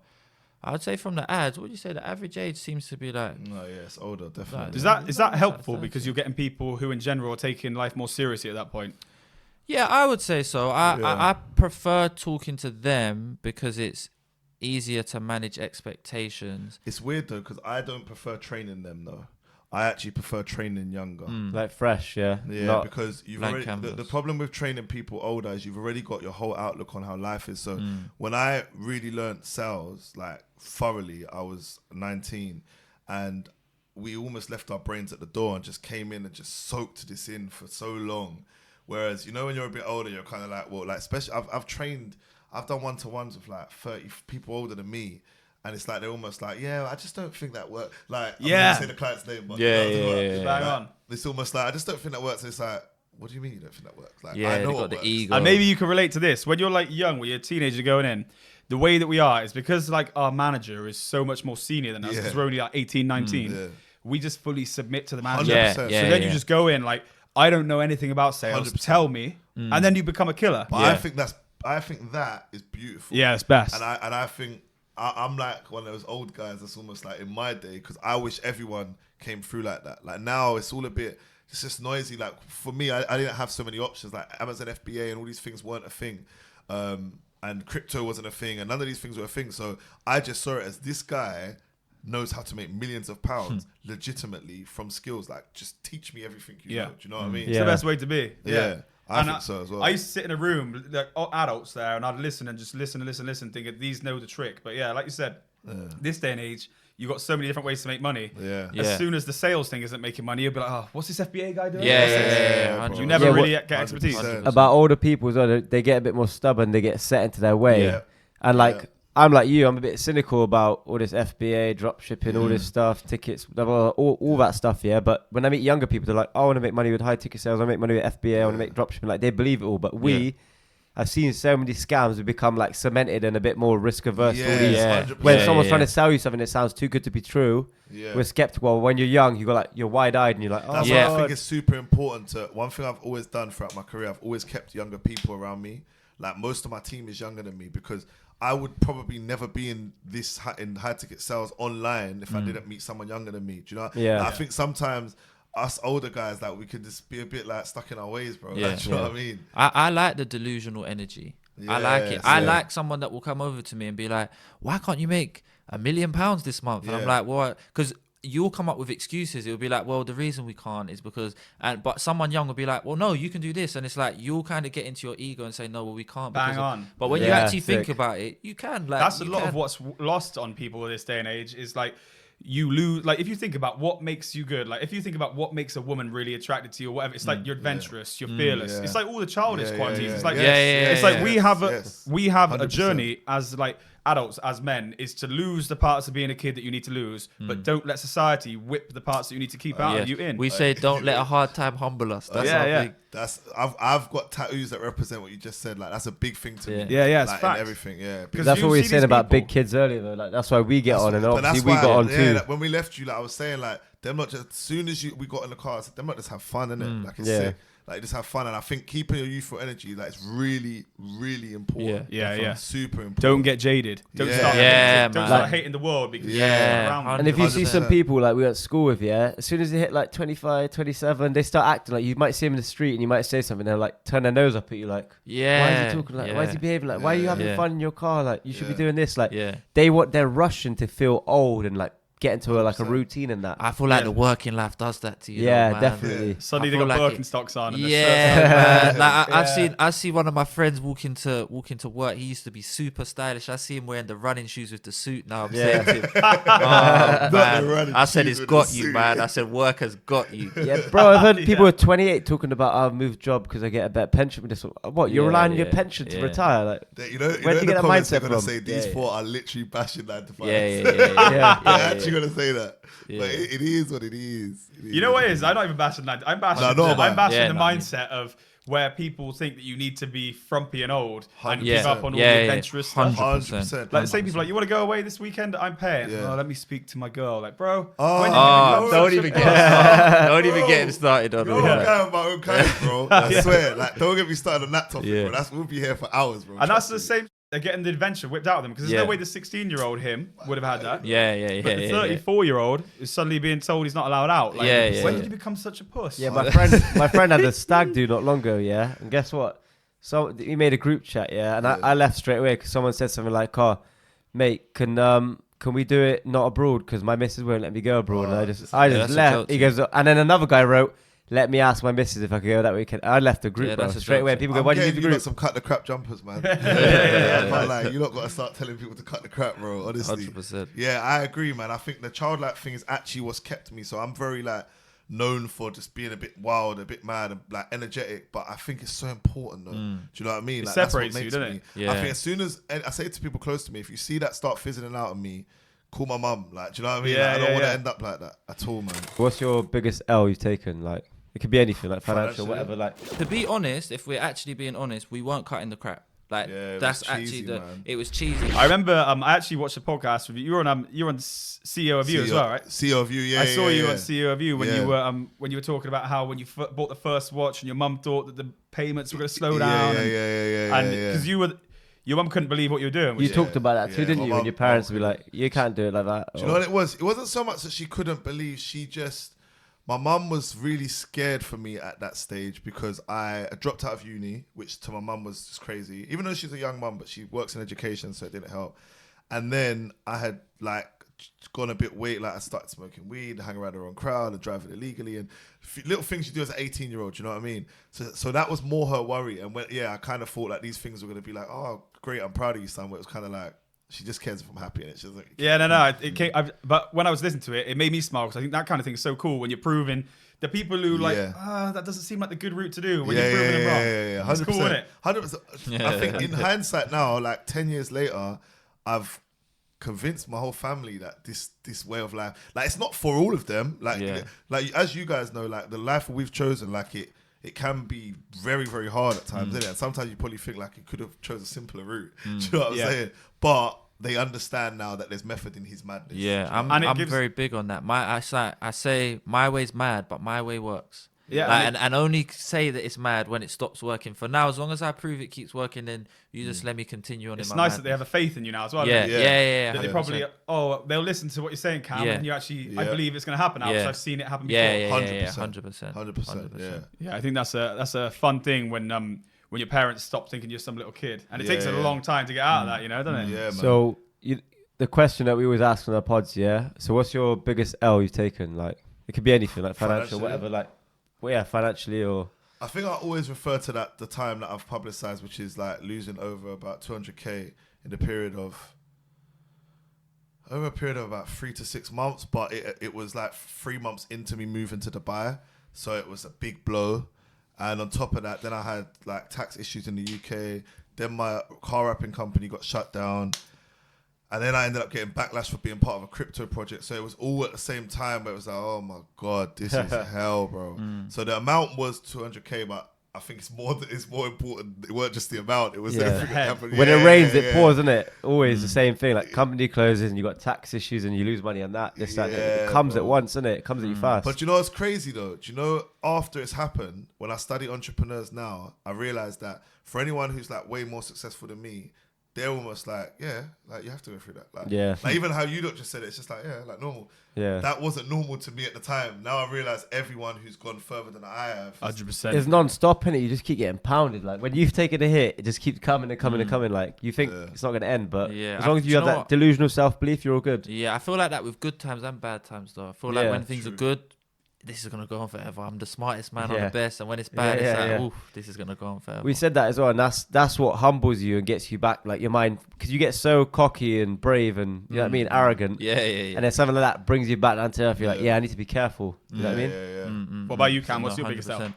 I'd say from the ads, what would you say? The average age seems to be like... No, yeah, it's older, definitely. Is that helpful because you're getting people who in general are taking life more seriously at that point? Yeah, I would say so. I prefer talking to them because it's easier to manage expectations. It's weird though, because I don't prefer training them though. I actually prefer training younger. Like fresh, yeah. Yeah, because you've blank already, the problem with training people older is you've already got your whole outlook on how life is. So when I really learned sales, like thoroughly, I was 19 and we almost left our brains at the door and just came in and just soaked this in for so long. Whereas, you know, when you're a bit older, you're kind of like, well, like, especially I've done one-to-ones with like 30 people older than me. And it's like, they're almost like, yeah, I just don't think that works. Like, I'm not gonna say the client's name, but it's almost like, I just don't think that works. And it's like, what do you mean you don't think that works? Like, I know what works. Ego. And maybe you can relate to this. When you're like young, when you're a teenager going in, the way that we are is because like our manager is so much more senior than us, because we're only like 18, 19. We just fully submit to the manager. 100%. So then you just go in like, I don't know anything about sales. 100%. Tell me. And then you become a killer. But I think that is beautiful. Yeah, it's best. And I think I'm like one of those old guys that's almost like in my day, because I wish everyone came through like that. Like now it's all a bit it's just noisy. Like for me, I didn't have so many options. Like Amazon FBA and all these things weren't a thing. And crypto wasn't a thing, and none of these things were a thing. So I just saw it as this guy knows how to make millions of pounds legitimately from skills. Like, just teach me everything you know. Do you know what I mean? It's the best way to be. Yeah. I think so as well. I used to sit in a room, like adults there, and I'd listen and just listen, thinking these know the trick. But yeah, like you said, this day and age, you've got so many different ways to make money. As soon as the sales thing isn't making money, you'll be like, oh, what's this FBA guy doing? You never really get expertise. 100%. About older people as well, they get a bit more stubborn, they get set into their way. And like, I'm like you, I'm a bit cynical about all this FBA, drop shipping, all this stuff, tickets, blah, blah, blah, all that stuff, But when I meet younger people, they're like, I want to make money with high ticket sales, I want to make money with FBA, I want to make drop shipping. Like, they believe it all. But I've seen so many scams have become like cemented and a bit more risk averse. When someone's trying to sell you something that sounds too good to be true, we're skeptical. When you're young, you're wide eyed and you're like, oh, that's why I think it's super important to. One thing I've always done throughout my career, I've always kept younger people around me. Like, most of my team is younger than me, because I would probably never be in high ticket sales online if I didn't meet someone younger than me. Do you know? Like, I think sometimes us older guys, like, we could just be a bit like stuck in our ways, bro. Like, do you know what I mean? I like the delusional energy. I like it. I like someone that will come over to me and be like, why can't you make £1 million this month? And I'm like, what? Because you'll come up with excuses. It'll be like, well, the reason we can't is because, but someone young will be like, well, no, you can do this. And it's like, you'll kind of get into your ego and say, no, well, we can't. Bang on. But when you actually think about it, you can. Like, that's a lot of what's lost on people in this day and age, is like, you lose, like, if you think about what makes you good, like if you think about what makes a woman really attracted to you or whatever, it's like you're adventurous, you're fearless. It's like all the childish qualities. It's like it's like we have a journey as like adults, as men, is to lose the parts of being a kid that you need to lose, but don't let society whip the parts that you need to keep out of you in. We say don't let a hard time humble us. That's our thing. That's I've got tattoos that represent what you just said. Like, that's a big thing to me. It's like, fact. Everything. Because that's what we were saying about big kids earlier, though. Like, that's why we get on, and obviously we got on too. Like, when we left you, like I was saying, like, them not just, as soon as we got in the car, I said, them not just have fun, innit? Like, it's sick. Like, just have fun. And I think keeping your youthful energy, like, it's really, really important. Super important. Don't get jaded. Don't start hating the world because you're around. And if you see some people like we went to school with, as soon as they hit like 25, 27, they start acting like, you might see them in the street and you might say something, they'll like turn their nose up at you, like, why is he talking like, why is he behaving like, why are you having fun in your car? Like, you should be doing this. Like, they're rushing to feel old and like get into a routine and that. I feel like the working life does that to you. Yeah, though, definitely. Suddenly they got like Birkenstocks on. And man. Like, I see one of my friends walking to work. He used to be super stylish. I see him wearing the running shoes with the suit now. I'm saying to him, man. I said, it's got you, man. I said, work has got you. Yeah, bro, I've heard people at 28 talking about, I'll move job because I get a better pension with this. What, you're relying on your pension to retire? Like, where do you get that mindset from? Say these four are literally bashing 9 to 5. Yeah. You're gonna say that, but it is what it is. You know what it is? I'm not even bashing that. I'm bashing the mindset of where people think that you need to be frumpy and old and give up on all the adventurous stuff. 100%. Like, say people like, you want to go away this weekend? I'm paying. Oh, let me speak to my girl. Like, bro, don't even get him started on all that. I'm my own kind, bro. I swear. Like, don't get me started on that topic, bro. We'll be here for hours, bro. And that's the same. They're getting the adventure whipped out of them because there's no way the 16-year-old him would have had that. But the 34-year-old is suddenly being told he's not allowed out. Like, when did you become such a puss? Yeah, my friend had a stag do not long ago, and guess what? So he made a group chat, and I left straight away because someone said something like, "Oh, mate, can we do it not abroad? Because my missus won't let me go abroad." And I just left. He goes, and then another guy wrote, "Let me ask my missus if I could go that weekend." I left the group straight away. People go, "Why did you leave the group?" You got some cut the crap jumpers, man. I can't lie. You lot got to start telling people to cut the crap, bro. Honestly, 100%. Yeah, I agree, man. I think the childlike thing is actually what's kept me. So I'm very like known for just being a bit wild, a bit mad, and like energetic. But I think it's so important, though. Do you know what I mean? It like, separates that's what you, makes doesn't me. it? I think as soon as I say to people close to me, if you see that start fizzling out of me, call my mum. Like, do you know what I mean? I don't want to end up like that at all, man. What's your biggest L you've taken? Like, it could be anything, like financial, whatever. Like, to be honest, if we're actually being honest, we weren't cutting the crap. Like, that's cheesy, actually man. It was cheesy. I remember I actually watched a podcast with you. You're on CEO of You as well, right? CEO of You, yeah. I saw you on CEO of You when you were talking about how when you bought the first watch and your mum thought that the payments were going to slow down. And because your mum couldn't believe what you were doing. You talked about that too, didn't you? And your parents would be like, "You can't do it like that." Do you know what it was? It wasn't so much that she couldn't believe. She just, My mum was really scared for me at that stage because I dropped out of uni, which to my mum was just crazy. Even though she's a young mum, but she works in education, so it didn't help. And then I had like gone a bit weight, like I started smoking weed, hang around the wrong crowd and driving illegally and little things you do as an 18-year-old, you know what I mean? So that was more her worry. And when, I kind of thought like these things were going to be like, oh, great, I'm proud of you, son. But it was kind of like, she just cares if I'm happy in it. She's like, But when I was listening to it, it made me smile because I think that kind of thing is so cool when you're proving the people who that doesn't seem like the good route to do when you're proving them wrong. Yeah. 100%. It's cool, isn't it? 100%. I think in hindsight now, like 10 years later, I've convinced my whole family that this way of life, like it's not for all of them. Like as you guys know, like the life we've chosen, like it can be very, very hard at times, isn't it? And sometimes you probably think like you could have chosen a simpler route. Do you know what I'm saying? But they understand now that there's method in his madness. Yeah, I'm very big on that. I say my way's mad, but my way works. Yeah, and only say that it's mad when it stops working. For now, as long as I prove it keeps working, then you just let me continue on. It's nice that they have a faith in you now as well. Yeah. That they probably they'll listen to what you're saying, Cam, and you actually I believe it's going to happen now because I've seen it happen before. 100%. Yeah, I think that's a fun thing when your parents stop thinking you're some little kid, and it takes a long time to get out of that, you know, doesn't it? Yeah, man. So the question that we always ask on our pods, so what's your biggest L you've taken? Like it could be anything, like financial, whatever, like. Well, yeah, financially or... I think I always refer to the time that I've publicised, which is like losing over about 200k in the period of... Over a period of about 3 to 6 months, but it was like 3 months into me moving to Dubai, so it was a big blow. And on top of that, then I had like tax issues in the UK, then my car wrapping company got shut down, and then I ended up getting backlash for being part of a crypto project. So it was all at the same time where it was like, oh my God, this is hell, bro. So the amount was 200k, but I think it's more important. It weren't just the amount. It was everything that happened. When it rains, it pours, isn't it? Always the same thing. Like company closes and you got tax issues and you lose money on that. It comes at once, isn't it? It comes at you fast. But you know what's crazy though? Do you know after it's happened, when I study entrepreneurs now, I realized that for anyone who's like way more successful than me, they're almost like, like you have to go through that. Like even how you just said it, it's just like, like normal. Yeah. That wasn't normal to me at the time. Now I realize everyone who's gone further than I have. 100%. It's non-stop, innit? You just keep getting pounded. Like when you've taken a hit, it just keeps coming and coming and coming. Like you think it's not going to end, but as long as you have that delusional self-belief, you're all good. Yeah, I feel like that with good times and bad times though. I feel like when things are good, this is going to go on forever. I'm the smartest man, I'm the best. And when it's bad, it's like, oof, this is going to go on forever. We said that as well. And that's what humbles you and gets you back, like your mind. Because you get so cocky and brave and, you know what I mean, arrogant. Yeah. And then something like that brings you back down to earth. You're like, I need to be careful. You know what I mean? What about you, Cam? What's your 100%. biggest L?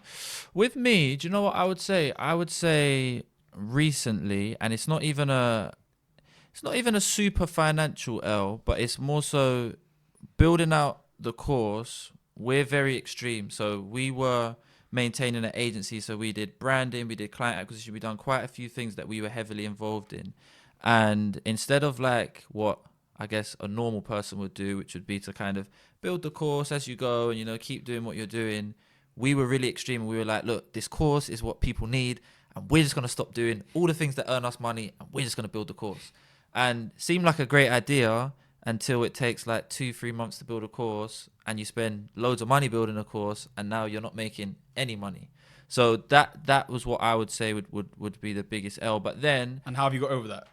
With me, do you know what I would say? I would say recently, and it's not even a super financial L, but it's more so building out the course. We're very extreme. So we were maintaining an agency. So we did branding, we did client acquisition. We done quite a few things that we were heavily involved in. And instead of like what I guess a normal person would do, which would be to kind of build the course as you go and, you know, keep doing what you're doing, we were really extreme. We were like, look, this course is what people need. And we're just going to stop doing all the things that earn us money. And we're just going to build the course. And it seemed like a great idea until it takes like 2-3 months to build a course and you spend loads of money building a course and now you're not making any money. So that was what I would say would be the biggest L. But then... And how have you got over that?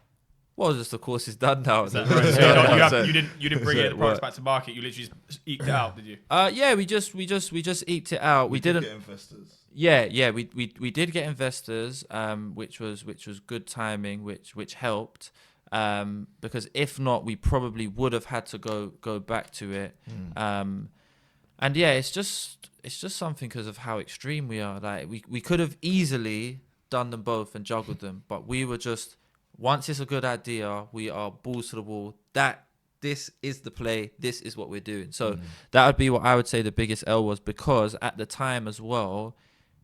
Well, just the course is done now. Is that right? You didn't bring the products back to market. You literally just eked it out, did you? Yeah, we just eked it out. We didn't get investors. Yeah, we did get investors, which was good timing, which helped. Because if not, we probably would have had to go back to it. And yeah, it's just something because of how extreme we are. Like we could have easily done them both and juggled them, but we were just, once it's a good idea, we are balls to the wall. This is the play. This is what we're doing. So that would be what I would say the biggest L was, because at the time as well,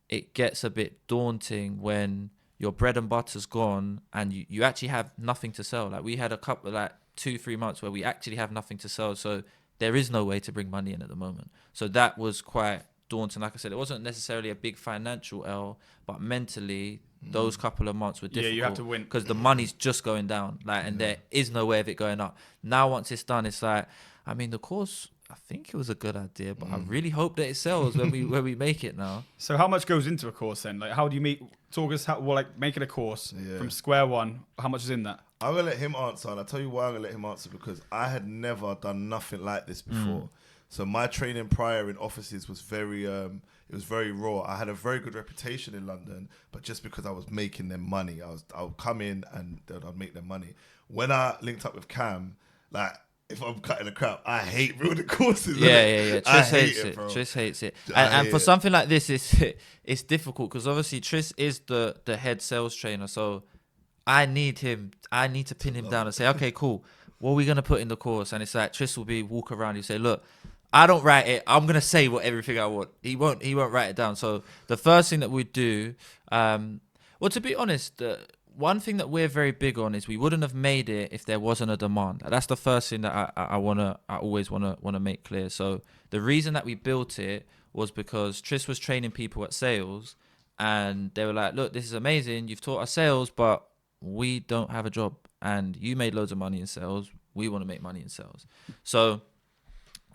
it gets a bit daunting when your bread and butter's gone and you actually have nothing to sell. Like we had a couple, like 2-3 months where we actually have nothing to sell. So there is no way to bring money in at the moment. So that was quite daunting. Like I said, it wasn't necessarily a big financial L, but mentally those couple of months were difficult. Yeah, you have to win. Because the money's just going down, like, and there is no way of it going up. Now, once it's done, it's like, I mean, the course, I think it was a good idea, but I really hope that it sells when we make it now. So how much goes into a course then? Like, how do you talk us how, well, like making a course from square one? How much is in that? I'm gonna let him answer, and I'll tell you why I'm gonna let him answer, because I had never done nothing like this before. So my training prior in offices was very raw. I had a very good reputation in London, but just because I was making them money, I would come in and I'd make them money. When I linked up with Cam, like, if I'm cutting the crap, I hate building courses. Yeah. Tris hates it. Tris hates it. And for something like this, it's difficult because obviously Tris is the head sales trainer. So I need to pin him down and say, okay, cool. What are we going to put in the course? And it's like Tris will walk around. You say, look, I don't write it. I'm going to say everything I want. He won't write it down. So the first thing that we do, well, to be honest, one thing that we're very big on is we wouldn't have made it if there wasn't a demand. That's the first thing that I always wanna make clear. So the reason that we built it was because Tris was training people at sales, and they were like, "Look, this is amazing. You've taught us sales, but we don't have a job, and you made loads of money in sales. We want to make money in sales." So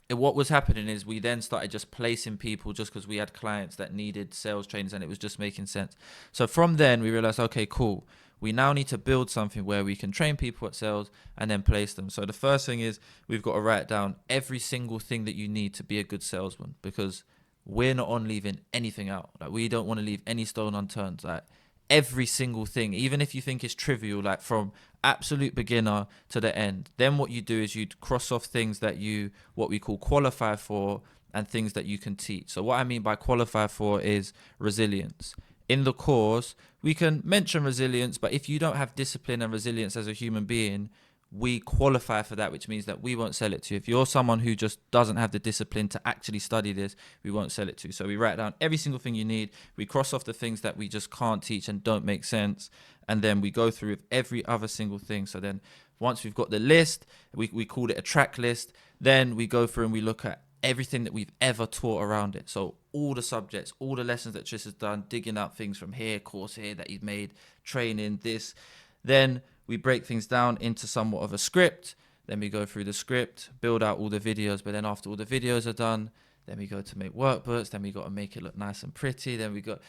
what was happening is we then started just placing people just because we had clients that needed sales trainers, and it was just making sense. So from then we realized, okay, cool. We now need to build something where we can train people at sales and then place them. So the first thing is we've got to write down every single thing that you need to be a good salesman, because we're not on leaving anything out. Like, we don't want to leave any stone unturned. Like, every single thing, even if you think it's trivial, like from absolute beginner to the end, then what you do is you cross off things that you, what we call qualify for, and things that you can teach. So what I mean by qualify for is resilience. In the course, we can mention resilience, but if you don't have discipline and resilience as a human being, we qualify for that, which means that we won't sell it to you. If you're someone who just doesn't have the discipline to actually study this, we won't sell it to you. So we write down every single thing you need. We cross off the things that we just can't teach and don't make sense. And then we go through with every other single thing. So then once we've got the list, we call it a track list. Then we go through and we look at everything that we've ever taught around it. So all the subjects, all the lessons that Tris has done, digging out things from here, course here that he's made, training, this. Then we break things down into somewhat of a script. Then we go through the script, build out all the videos. But then after all the videos are done, then we go to make workbooks. Then we got to make it look nice and pretty. Then we got...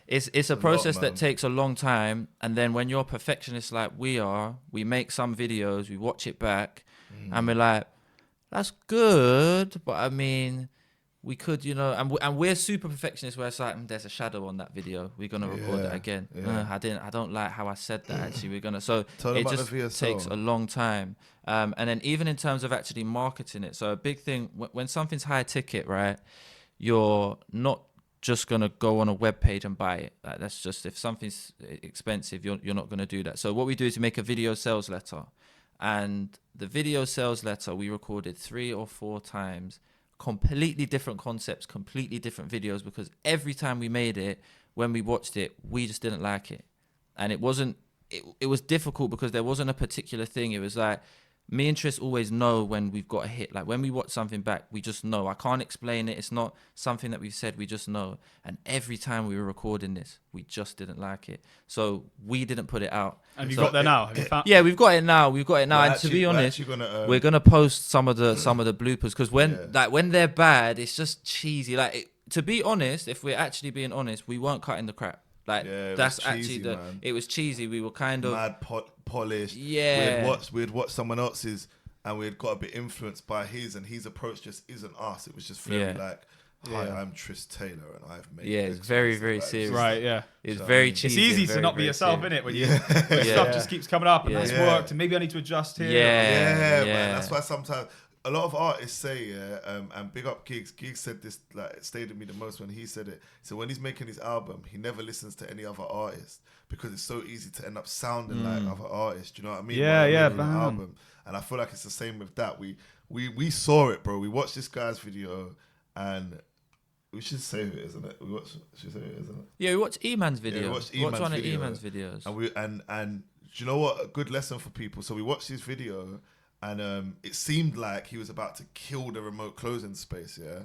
It's a process that takes a long time. And then when you're a perfectionist like we are, we make some videos, we watch it back, and we're like, that's good, but I mean, we could, and we're super perfectionists where it's like, there's a shadow on that video. We're going to record that again. I don't like how I said that, actually. We're going to, so it just takes a long time. And then even in terms of actually marketing it. So a big thing, when something's high ticket, right, you're not just going to go on a web page and buy it. Like, that's just, if something's expensive, you're not going to do that. So what we do is we make a video sales letter. And the video sales letter, we recorded 3 or 4 times, completely different concepts, completely different videos, because every time we made it, when we watched it, we just didn't like it. And it was difficult because there wasn't a particular thing. It was like, me and Tris always know when we've got a hit. Like, when we watch something back, we just know. I can't explain it. It's not something that we've said. We just know. And every time we were recording this, we just didn't like it. So we didn't put it out. And you got there now? Have you found- Yeah, we've got it now. We've got it now. And to be honest, we're gonna post some of the bloopers, because when they're bad, it's just cheesy. Like, to be honest, if we're actually being honest, we weren't cutting the crap. Like, that's cheesy, actually it was cheesy. We were kind of mad polished. Yeah, we'd watched someone else's, and we'd got a bit influenced by his, and his approach just isn't us. It was just very like, hi, I'm Tristan Taylor, and I've made it's very, very serious. Right, yeah. It's very cheesy. It's easy to not be yourself, isn't it? When stuff just keeps coming up, and that's worked, and maybe I need to adjust here. Yeah, man. That's why sometimes a lot of artists say, and big up Gigs. Gigs said this, like, it stayed with me the most when he said it. So when he's making his album, he never listens to any other artist, because it's so easy to end up sounding like other artists. Do you know what I mean? Album. And I feel like it's the same with that. We saw it, bro. We watched this guy's video, and we should save it, isn't it? Yeah, we watched E-Man's video. Yeah, we watched one of E-Man's videos. And do you know what? A good lesson for people. So we watched his video, and it seemed like he was about to kill the remote closing space, yeah.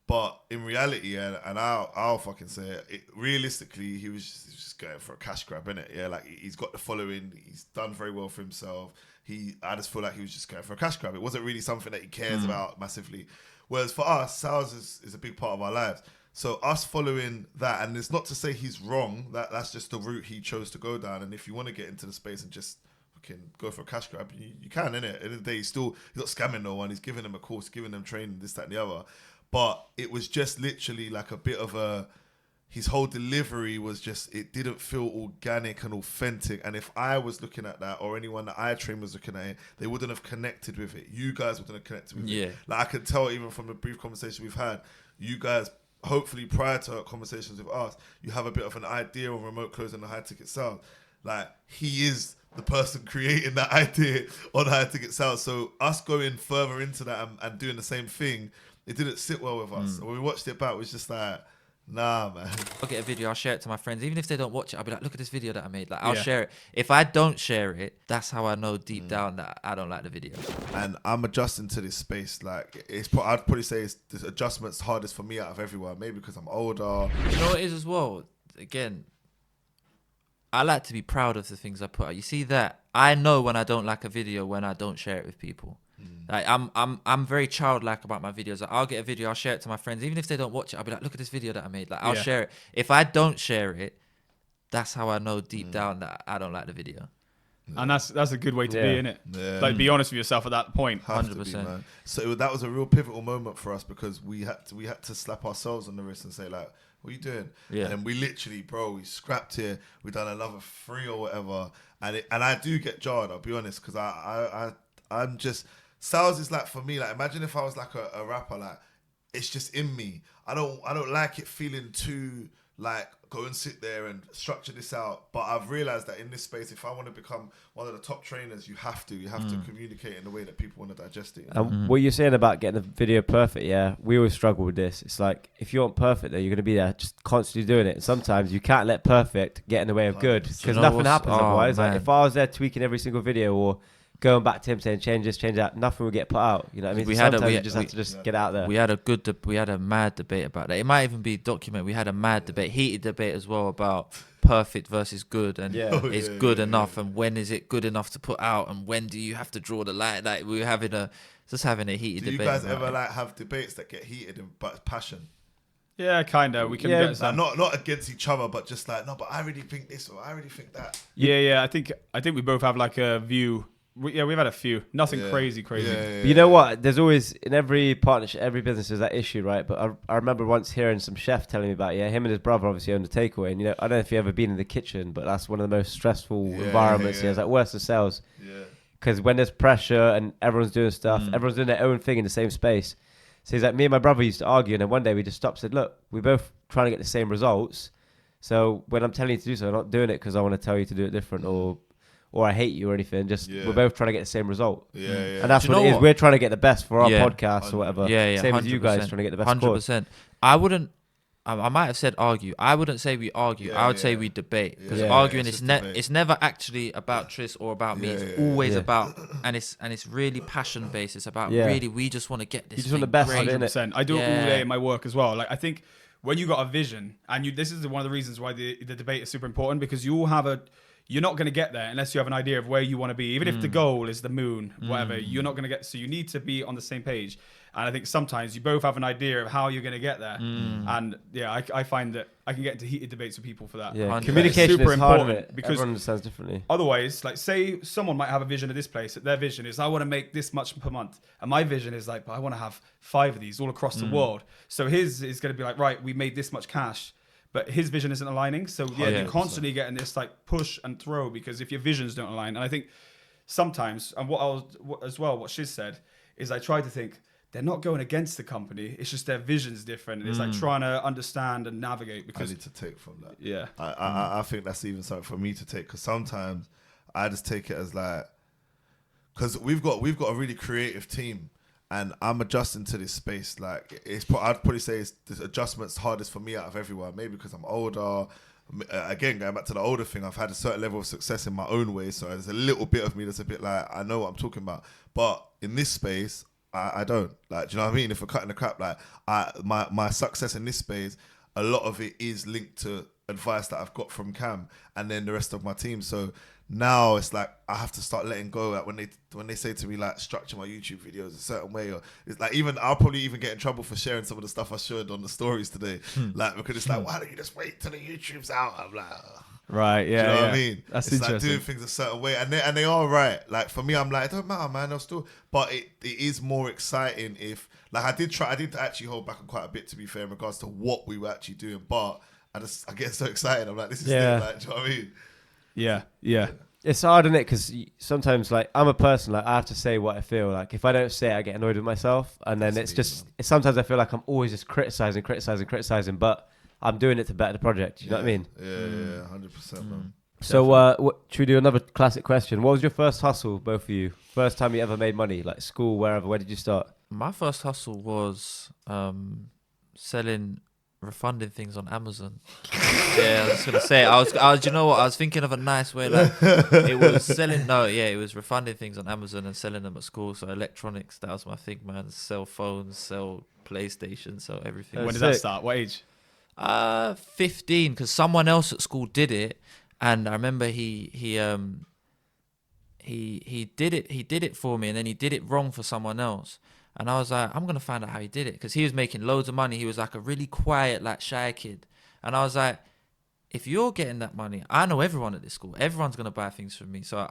But in reality, and I'll fucking say it, realistically, he was just going for a cash grab, innit? Yeah, like, he's got the following, he's done very well for himself, I just feel like he was just going for a cash grab. It wasn't really something that he cares about massively. Whereas for us, sales is a big part of our lives. So us following that, and it's not to say he's wrong. That's just the route he chose to go down. And if you want to get into the space and just fucking go for a cash grab, you can, innit? At the end of the day, he's not scamming no one. He's giving them a course, giving them training, this, that, and the other. But it was just literally like a bit of his whole delivery was just, it didn't feel organic and authentic. And if I was looking at that, or anyone that I trained was looking at it, they wouldn't have connected with it. You guys wouldn't have connected with it. Like I could tell even from the brief conversation we've had, you guys, hopefully prior to conversations with us, you have a bit of an idea of remote closing and high ticket sales. Like he is the person creating that idea on high ticket sales. So us going further into that and doing the same thing, it didn't sit well with us. When we watched it back, it was just like, nah, man. I'll get a video, I'll share it to my friends. Even if they don't watch it, I'll be like, look at this video that I made. Like, I'll share it. If I don't share it, that's how I know deep down that I don't like the video. And I'm adjusting to this space. Like, I'd probably say this adjustment's hardest for me out of everyone. Maybe because I'm older. You know what it is as well? Again, I like to be proud of the things I put out. You see that? I know when I don't like a video when I don't share it with people. Like I'm very childlike about my videos. Like, I'll get a video, I'll share it to my friends. Even if they don't watch it, I'll be like, look at this video that I made. Like I'll share it. If I don't share it, that's how I know deep down that I don't like the video. And that's a good way to be, innit? Yeah. Like be honest with yourself at that point. 100%. So that was a real pivotal moment for us because we had to slap ourselves on the wrist and say like, what are you doing? Yeah. And we literally, bro, we scrapped here. We done another 3 or whatever. And I do get jarred, I'll be honest, because I'm just, sales is like, for me, like imagine if I was like a rapper, like it's just in me. I don't like it feeling too like go and sit there and structure this out. But I've realized that in this space, if I want to become one of the top trainers, you have to communicate in the way that people want to digest it. And what you're saying about getting the video perfect, we always struggle with this. It's like, if you want perfect, though, you're going to be there just constantly doing it. And sometimes you can't let perfect get in the way of good because nothing happens otherwise. Like if I was there tweaking every single video or going back to him saying change this, change that, nothing will get put out. You know what I mean? You just have to get out there. We had a mad debate about that. It might even be documented. We had a mad debate, heated debate as well about perfect versus good, and is good enough, and when is it good enough to put out, and when do you have to draw the line? Like we were having a heated debate. Do you guys ever like have debates that get heated but passion? Yeah, kind of. We can get some. Not against each other, but just like, no, but I really think this or I really think that. Yeah. I think we both have like a view. We've had a few. Nothing crazy. Yeah. But you know what? There's always, in every partnership, every business, there's that issue, right? But I remember once hearing some chef telling me about, him and his brother obviously owned a takeaway. And, I don't know if you've ever been in the kitchen, but that's one of the most stressful environments. It's like worse than sales. Yeah. Because when there's pressure and everyone's doing stuff, everyone's doing their own thing in the same space. So he's like, me and my brother used to argue. And then one day we just stopped and said, look, we're both trying to get the same results. So when I'm telling you to do so, I'm not doing it because I want to tell you to do it different or I hate you or anything. Just we're both trying to get the same result. And that's what it is. We're trying to get the best for our podcast or whatever. Same as you guys trying to get the best. 100%. I might have said argue. I wouldn't say we argue. I would say we debate, because arguing it's never actually about Tris or about me. It's always about, and it's really passion based. It's about really, we just want to get this. You just want the best. 100%. I do it all day in my work as well. Like I think when you got a vision, and this is one of the reasons why the debate is super important, because you all have you're not going to get there unless you have an idea of where you want to be. Even if the goal is the moon, whatever, you're not going to get. So you need to be on the same page. And I think sometimes you both have an idea of how you're going to get there. And I find that I can get into heated debates with people for that. Yeah, communication is important because everyone understands differently. Otherwise, like say someone might have a vision of this place. Their vision is I want to make this much per month, and my vision is like, but I want to have 5 of these all across the world. So his is going to be like, right, we made this much cash. But his vision isn't aligning. So you're constantly getting this like push and throw, because if your visions don't align, and I think sometimes, and what Shiz said is, I try to think they're not going against the company. It's just their vision's different. And it's like trying to understand and navigate. Because I need to take from that. Yeah. I think that's even something for me to take, because sometimes I just take it as like, because we've got a really creative team. And I'm adjusting to this space. Like I'd probably say this adjustment's hardest for me out of everyone. Maybe because I'm older. Again, going back to the older thing, I've had a certain level of success in my own way. So there's a little bit of me that's a bit like, I know what I'm talking about. But in this space, I don't. Like, do you know what I mean? If we're cutting the crap, like my success in this space, a lot of it is linked to advice that I've got from Cam and then the rest of my team. So now it's like I have to start letting go. Like when they say to me like structure my YouTube videos a certain way, or it's like even I'll probably even get in trouble for sharing some of the stuff I showed on the stories today, like because it's like why don't you just wait till the YouTube's out? I'm like. Right, yeah. Do you know yeah. what I mean? That's it's interesting. like doing things a certain way, and they are right. Like for me, I'm like, it don't matter, man. They'll still, but it is more exciting if, like, I did actually hold back on quite a bit, to be fair, in regards to what we were actually doing. But I get so excited. I'm like, this is it. Like, do you know what I mean? Yeah. It's hard, isn't it? Because sometimes, like, I'm a person, like, I have to say what I feel. Like, if I don't say it, I get annoyed with myself. And then sometimes I feel like I'm always just criticizing, but I'm doing it to better the project. You know what I mean? Yeah, 100%, man. So, should we do another classic question? What was your first hustle, both of you? First time you ever made money, like school, wherever? Where did you start? My first hustle was refunding things on Amazon. Yeah, I was gonna say, I was, you know what? I was thinking of a nice way. Like, it was refunding things on Amazon and selling them at school. So electronics, that was my thing, man. Sell phones, sell PlayStation, sell everything. When did that start? What age? 15, because someone else at school did it, and I remember he did it for me, and then he did it wrong for someone else, and I was like, I'm gonna find out how he did it, because he was making loads of money. He was like a really quiet, like shy kid, and I was like, if you're getting that money, I know everyone at this school, everyone's gonna buy things from me. So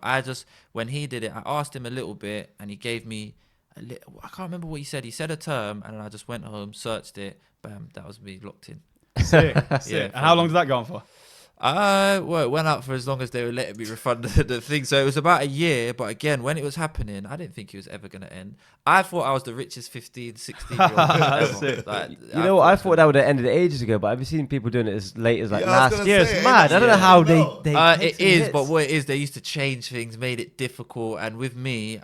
when he did it, I asked him a little bit, and he gave me I can't remember what he said. He said a term, and I just went home, searched it, bam, that was me locked in. Sick. Yeah, and how long did that go on for? Well, it went out for as long as they were letting me refund the thing. So it was about a year. But again, when it was happening, I didn't think it was ever going to end. I thought I was the richest 15, 16-year-old ever. Like, you know what? I thought that would have ended ages ago, but I've seen people doing it as late as like last year. It's mad. I don't know how they it is, but what it is, they used to change things, made it difficult. And with me,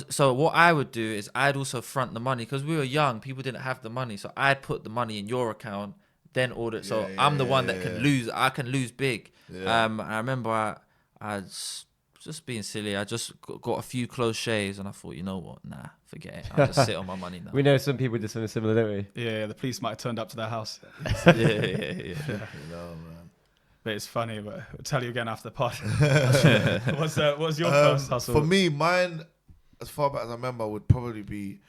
so what I would do is I'd also front the money, because we were young, people didn't have the money, so I'd put the money in your account, then order. So I'm the one that can lose. I can lose big. I remember I was just being silly. I just got a few close shaves, and I thought, you know what? Nah, forget it. I'll just sit on my money now. We know some people do something similar, don't we? Yeah, the police might have turned up to their house. yeah. No, man. But it's funny, but I'll tell you again after the pod. What's your first hustle? For me, mine, as far back as I remember, would probably be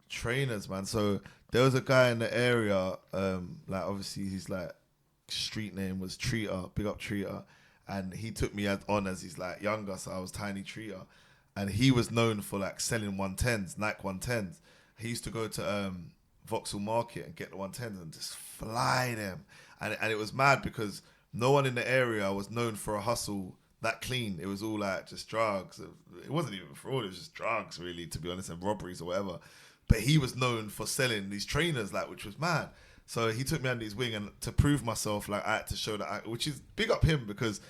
trainers, man. So there was a guy in the area, like obviously his like street name was Treater, big up Treater, and he took me on as he's like younger, so I was Tiny Treater, and he was known for like selling 110s, Nike 110s. He used to go to Vauxhall Market and get the 110s and just fly them, and it was mad because no one in the area was known for a hustle that clean. It was all like just drugs. It wasn't even fraud, it was just drugs really, to be honest, and robberies or whatever. But he was known for selling these trainers, like, which was mad. So he took me under his wing, and to prove myself, like, I had to show that, which is big up him, because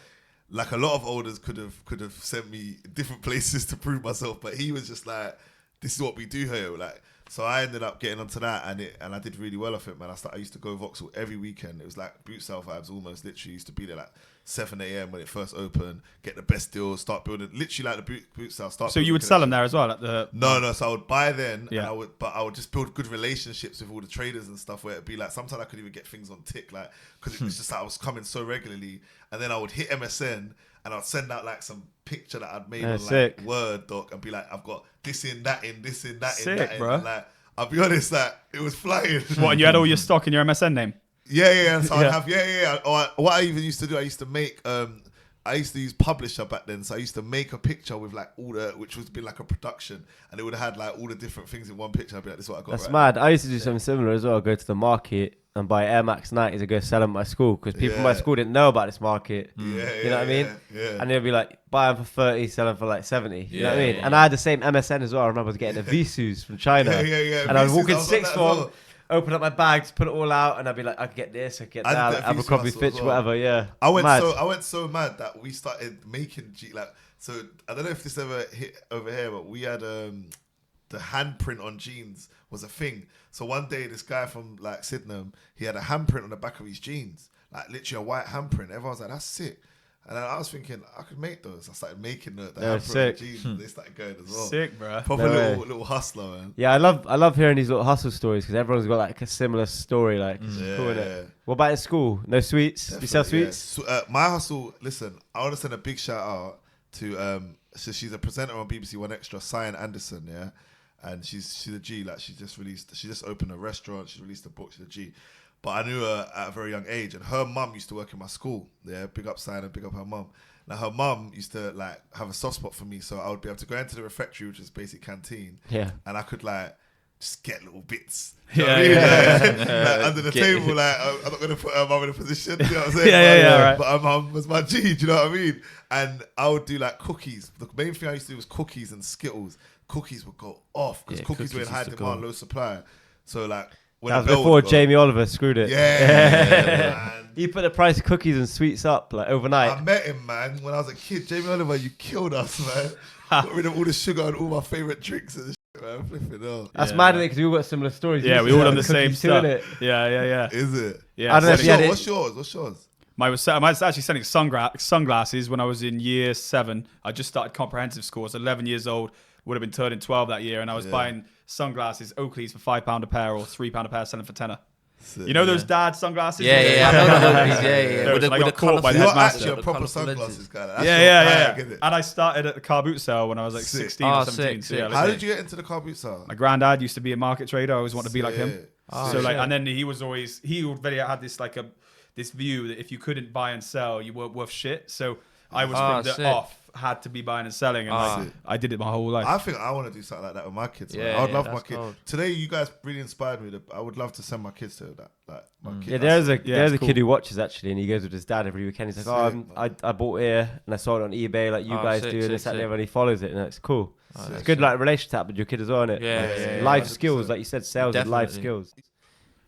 like a lot of olders could have sent me different places to prove myself, but he was just like, this is what we do here, like. So I ended up getting onto that, and I did really well off it, man. I used to go Vauxhall every weekend. It was like boot sale vibes almost. Literally used to be there like 7 a.m. when it first opened, get the best deals, start building. Literally like the boot sale. So you would sell them there as well? At the No. So I would buy then, yeah. and I would just build good relationships with all the traders and stuff. Where it'd be like sometimes I could even get things on tick, like because it was just like I was coming so regularly, and then I would hit MSN. And I'd send out like some picture that I'd made on like Word doc and be like, I've got this in, that in, this in, that in, that in. Bro. And like, I'll be honest, like it was flying. What, and you had all your stock in your MSN name? Yeah. So I'd have, Or what I even used to do, I used to make, I used to use Publisher back then. So I used to make a picture with like all the, which would be like a production. And it would have had like all the different things in one picture. I'd be like, this is what I got. That's mad. I used to do something similar as well. I'd go to the market and buy Air Max 90s and go sell them at my school, because people in my school didn't know about this market. You know what I mean? Yeah. And they'd be like, buy them for 30, sell them for like 70. You know what I mean? And I had the same MSN as well. I remember I was getting the Visus from China. And I would walk in sixth form, open up my bags, put it all out, and I'd be like, I could get this, I could get that, like Abercrombie Fitch, whatever. Yeah. I went so mad that we started making so I don't know if this ever hit over here, but we had the handprint on jeans was a thing. So one day this guy from like Sydenham, he had a handprint on the back of his jeans, like literally a white handprint. Everyone was like, that's sick. And then I was thinking, I could make those. I started making the sick. jeans. And they started going as well. Sick, bro. Proper little hustler, man. Yeah, I love hearing these little hustle stories because everyone's got like a similar story. Like, it's cool, innit? What about at school? No sweets? Definitely, You sell sweets? So, my hustle, listen, I want to send a big shout out to, so she's a presenter on BBC One Extra, Cyan Anderson, yeah? And she's a G, like she just opened a restaurant, she released a book, she's a G. But I knew her at a very young age, and her mum used to work in my school. Yeah, big up Cyan and big up her mum. Now her mum used to like have a soft spot for me, so I would be able to go into the refectory, which is basic canteen, and I could like just get little bits. You know what I mean? Like, under the table, like I'm not gonna put her mum in a position. You know what I'm saying? Right. But her mum was my G. Do you know what I mean? And I would do like cookies. The main thing I used to do was cookies and Skittles. Cookies would go off because cookies were in high demand, low supply. So like. That was before Jamie Oliver screwed it. Yeah, man. He put the price of cookies and sweets up like overnight. I met him, man, when I was a kid. Jamie Oliver, you killed us, man. Got rid of all the sugar and all my favourite drinks and shit, man. Flipping hell. That's mad, because we all got similar stories. Yeah, we all done the same stuff. Yeah. Is it? Yeah. I don't know if you had it. What's yours? I was actually selling sunglasses when I was in year 7. I just started comprehensive school. I was 11 years old. Would have been turning 12 that year, and I was buying sunglasses, Oakleys for £5 a pair or £3 a pair, selling for tenner. You know those dad sunglasses? Yeah. I know the Oakleys. Yeah. With the caught by the You're headmaster. actually a proper sunglasses guy. That's Yeah. your bag, And I started at the car boot sale when I was like 16 or 17. Sick. So, How did you get into the car boot sale? My granddad used to be a market trader. I always wanted to be like him. So like, and then he already had this like this view that if you couldn't buy and sell, you weren't worth shit. So I was from the off had to be buying and selling, and I did it my whole life. I think I want to do something like that with my kids. Yeah, man. I would love my kids. cold. Today, you guys really inspired me. I would love to send my kids to that. Like my kids. Yeah, there's a cool. kid who watches actually, and he goes with his dad every weekend. He's like, I bought here and I saw it on eBay like you guys do, and this that, and he follows it, and it's cool. It's good like relationship tap with your kid as well, isn't it? Yeah, life 100%. skills, like you said, sales and life skills.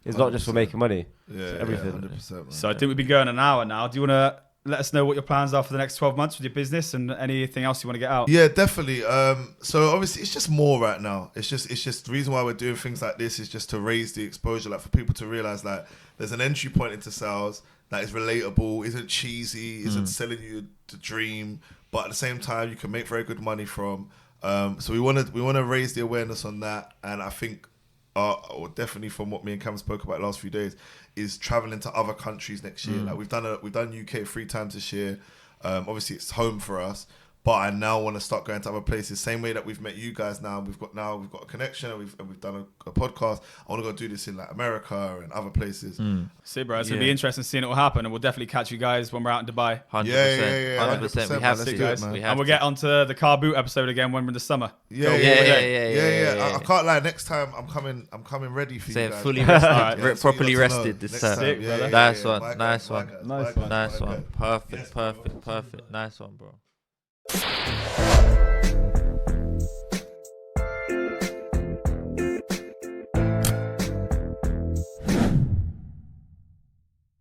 It's not just for making money. Yeah, everything. 100%. Man. So I think we've been going an hour now. Do you want to let us know what your plans are for the next 12 months with your business and anything else you want to get out? Yeah, definitely. So obviously it's just more right now. It's just the reason why we're doing things like this is just to raise the exposure, like for people to realize that there's an entry point into sales that is relatable, isn't cheesy, isn't selling you the dream, but at the same time you can make very good money from. So we want to raise the awareness on that, and I think or definitely from what me and Cam spoke about the last few days, is traveling to other countries next year. Like we've done UK 3 times this year. Obviously it's home for us, but I now want to start going to other places. Same way that we've met you guys now. We've got a connection, and we've done a podcast. I want to go do this in like America and other places. See, bro, it's gonna be interesting seeing it will happen, and we'll definitely catch you guys when we're out in Dubai. 100%. Yeah, 100%. We have to, guys. And we'll get onto the car boot episode again when we're in the summer. Yeah. I can't lie. Next time I'm coming ready for you guys. Fully rested, properly rested this time. Sick, brother. Nice one. Nice one. Perfect. Nice one, bro.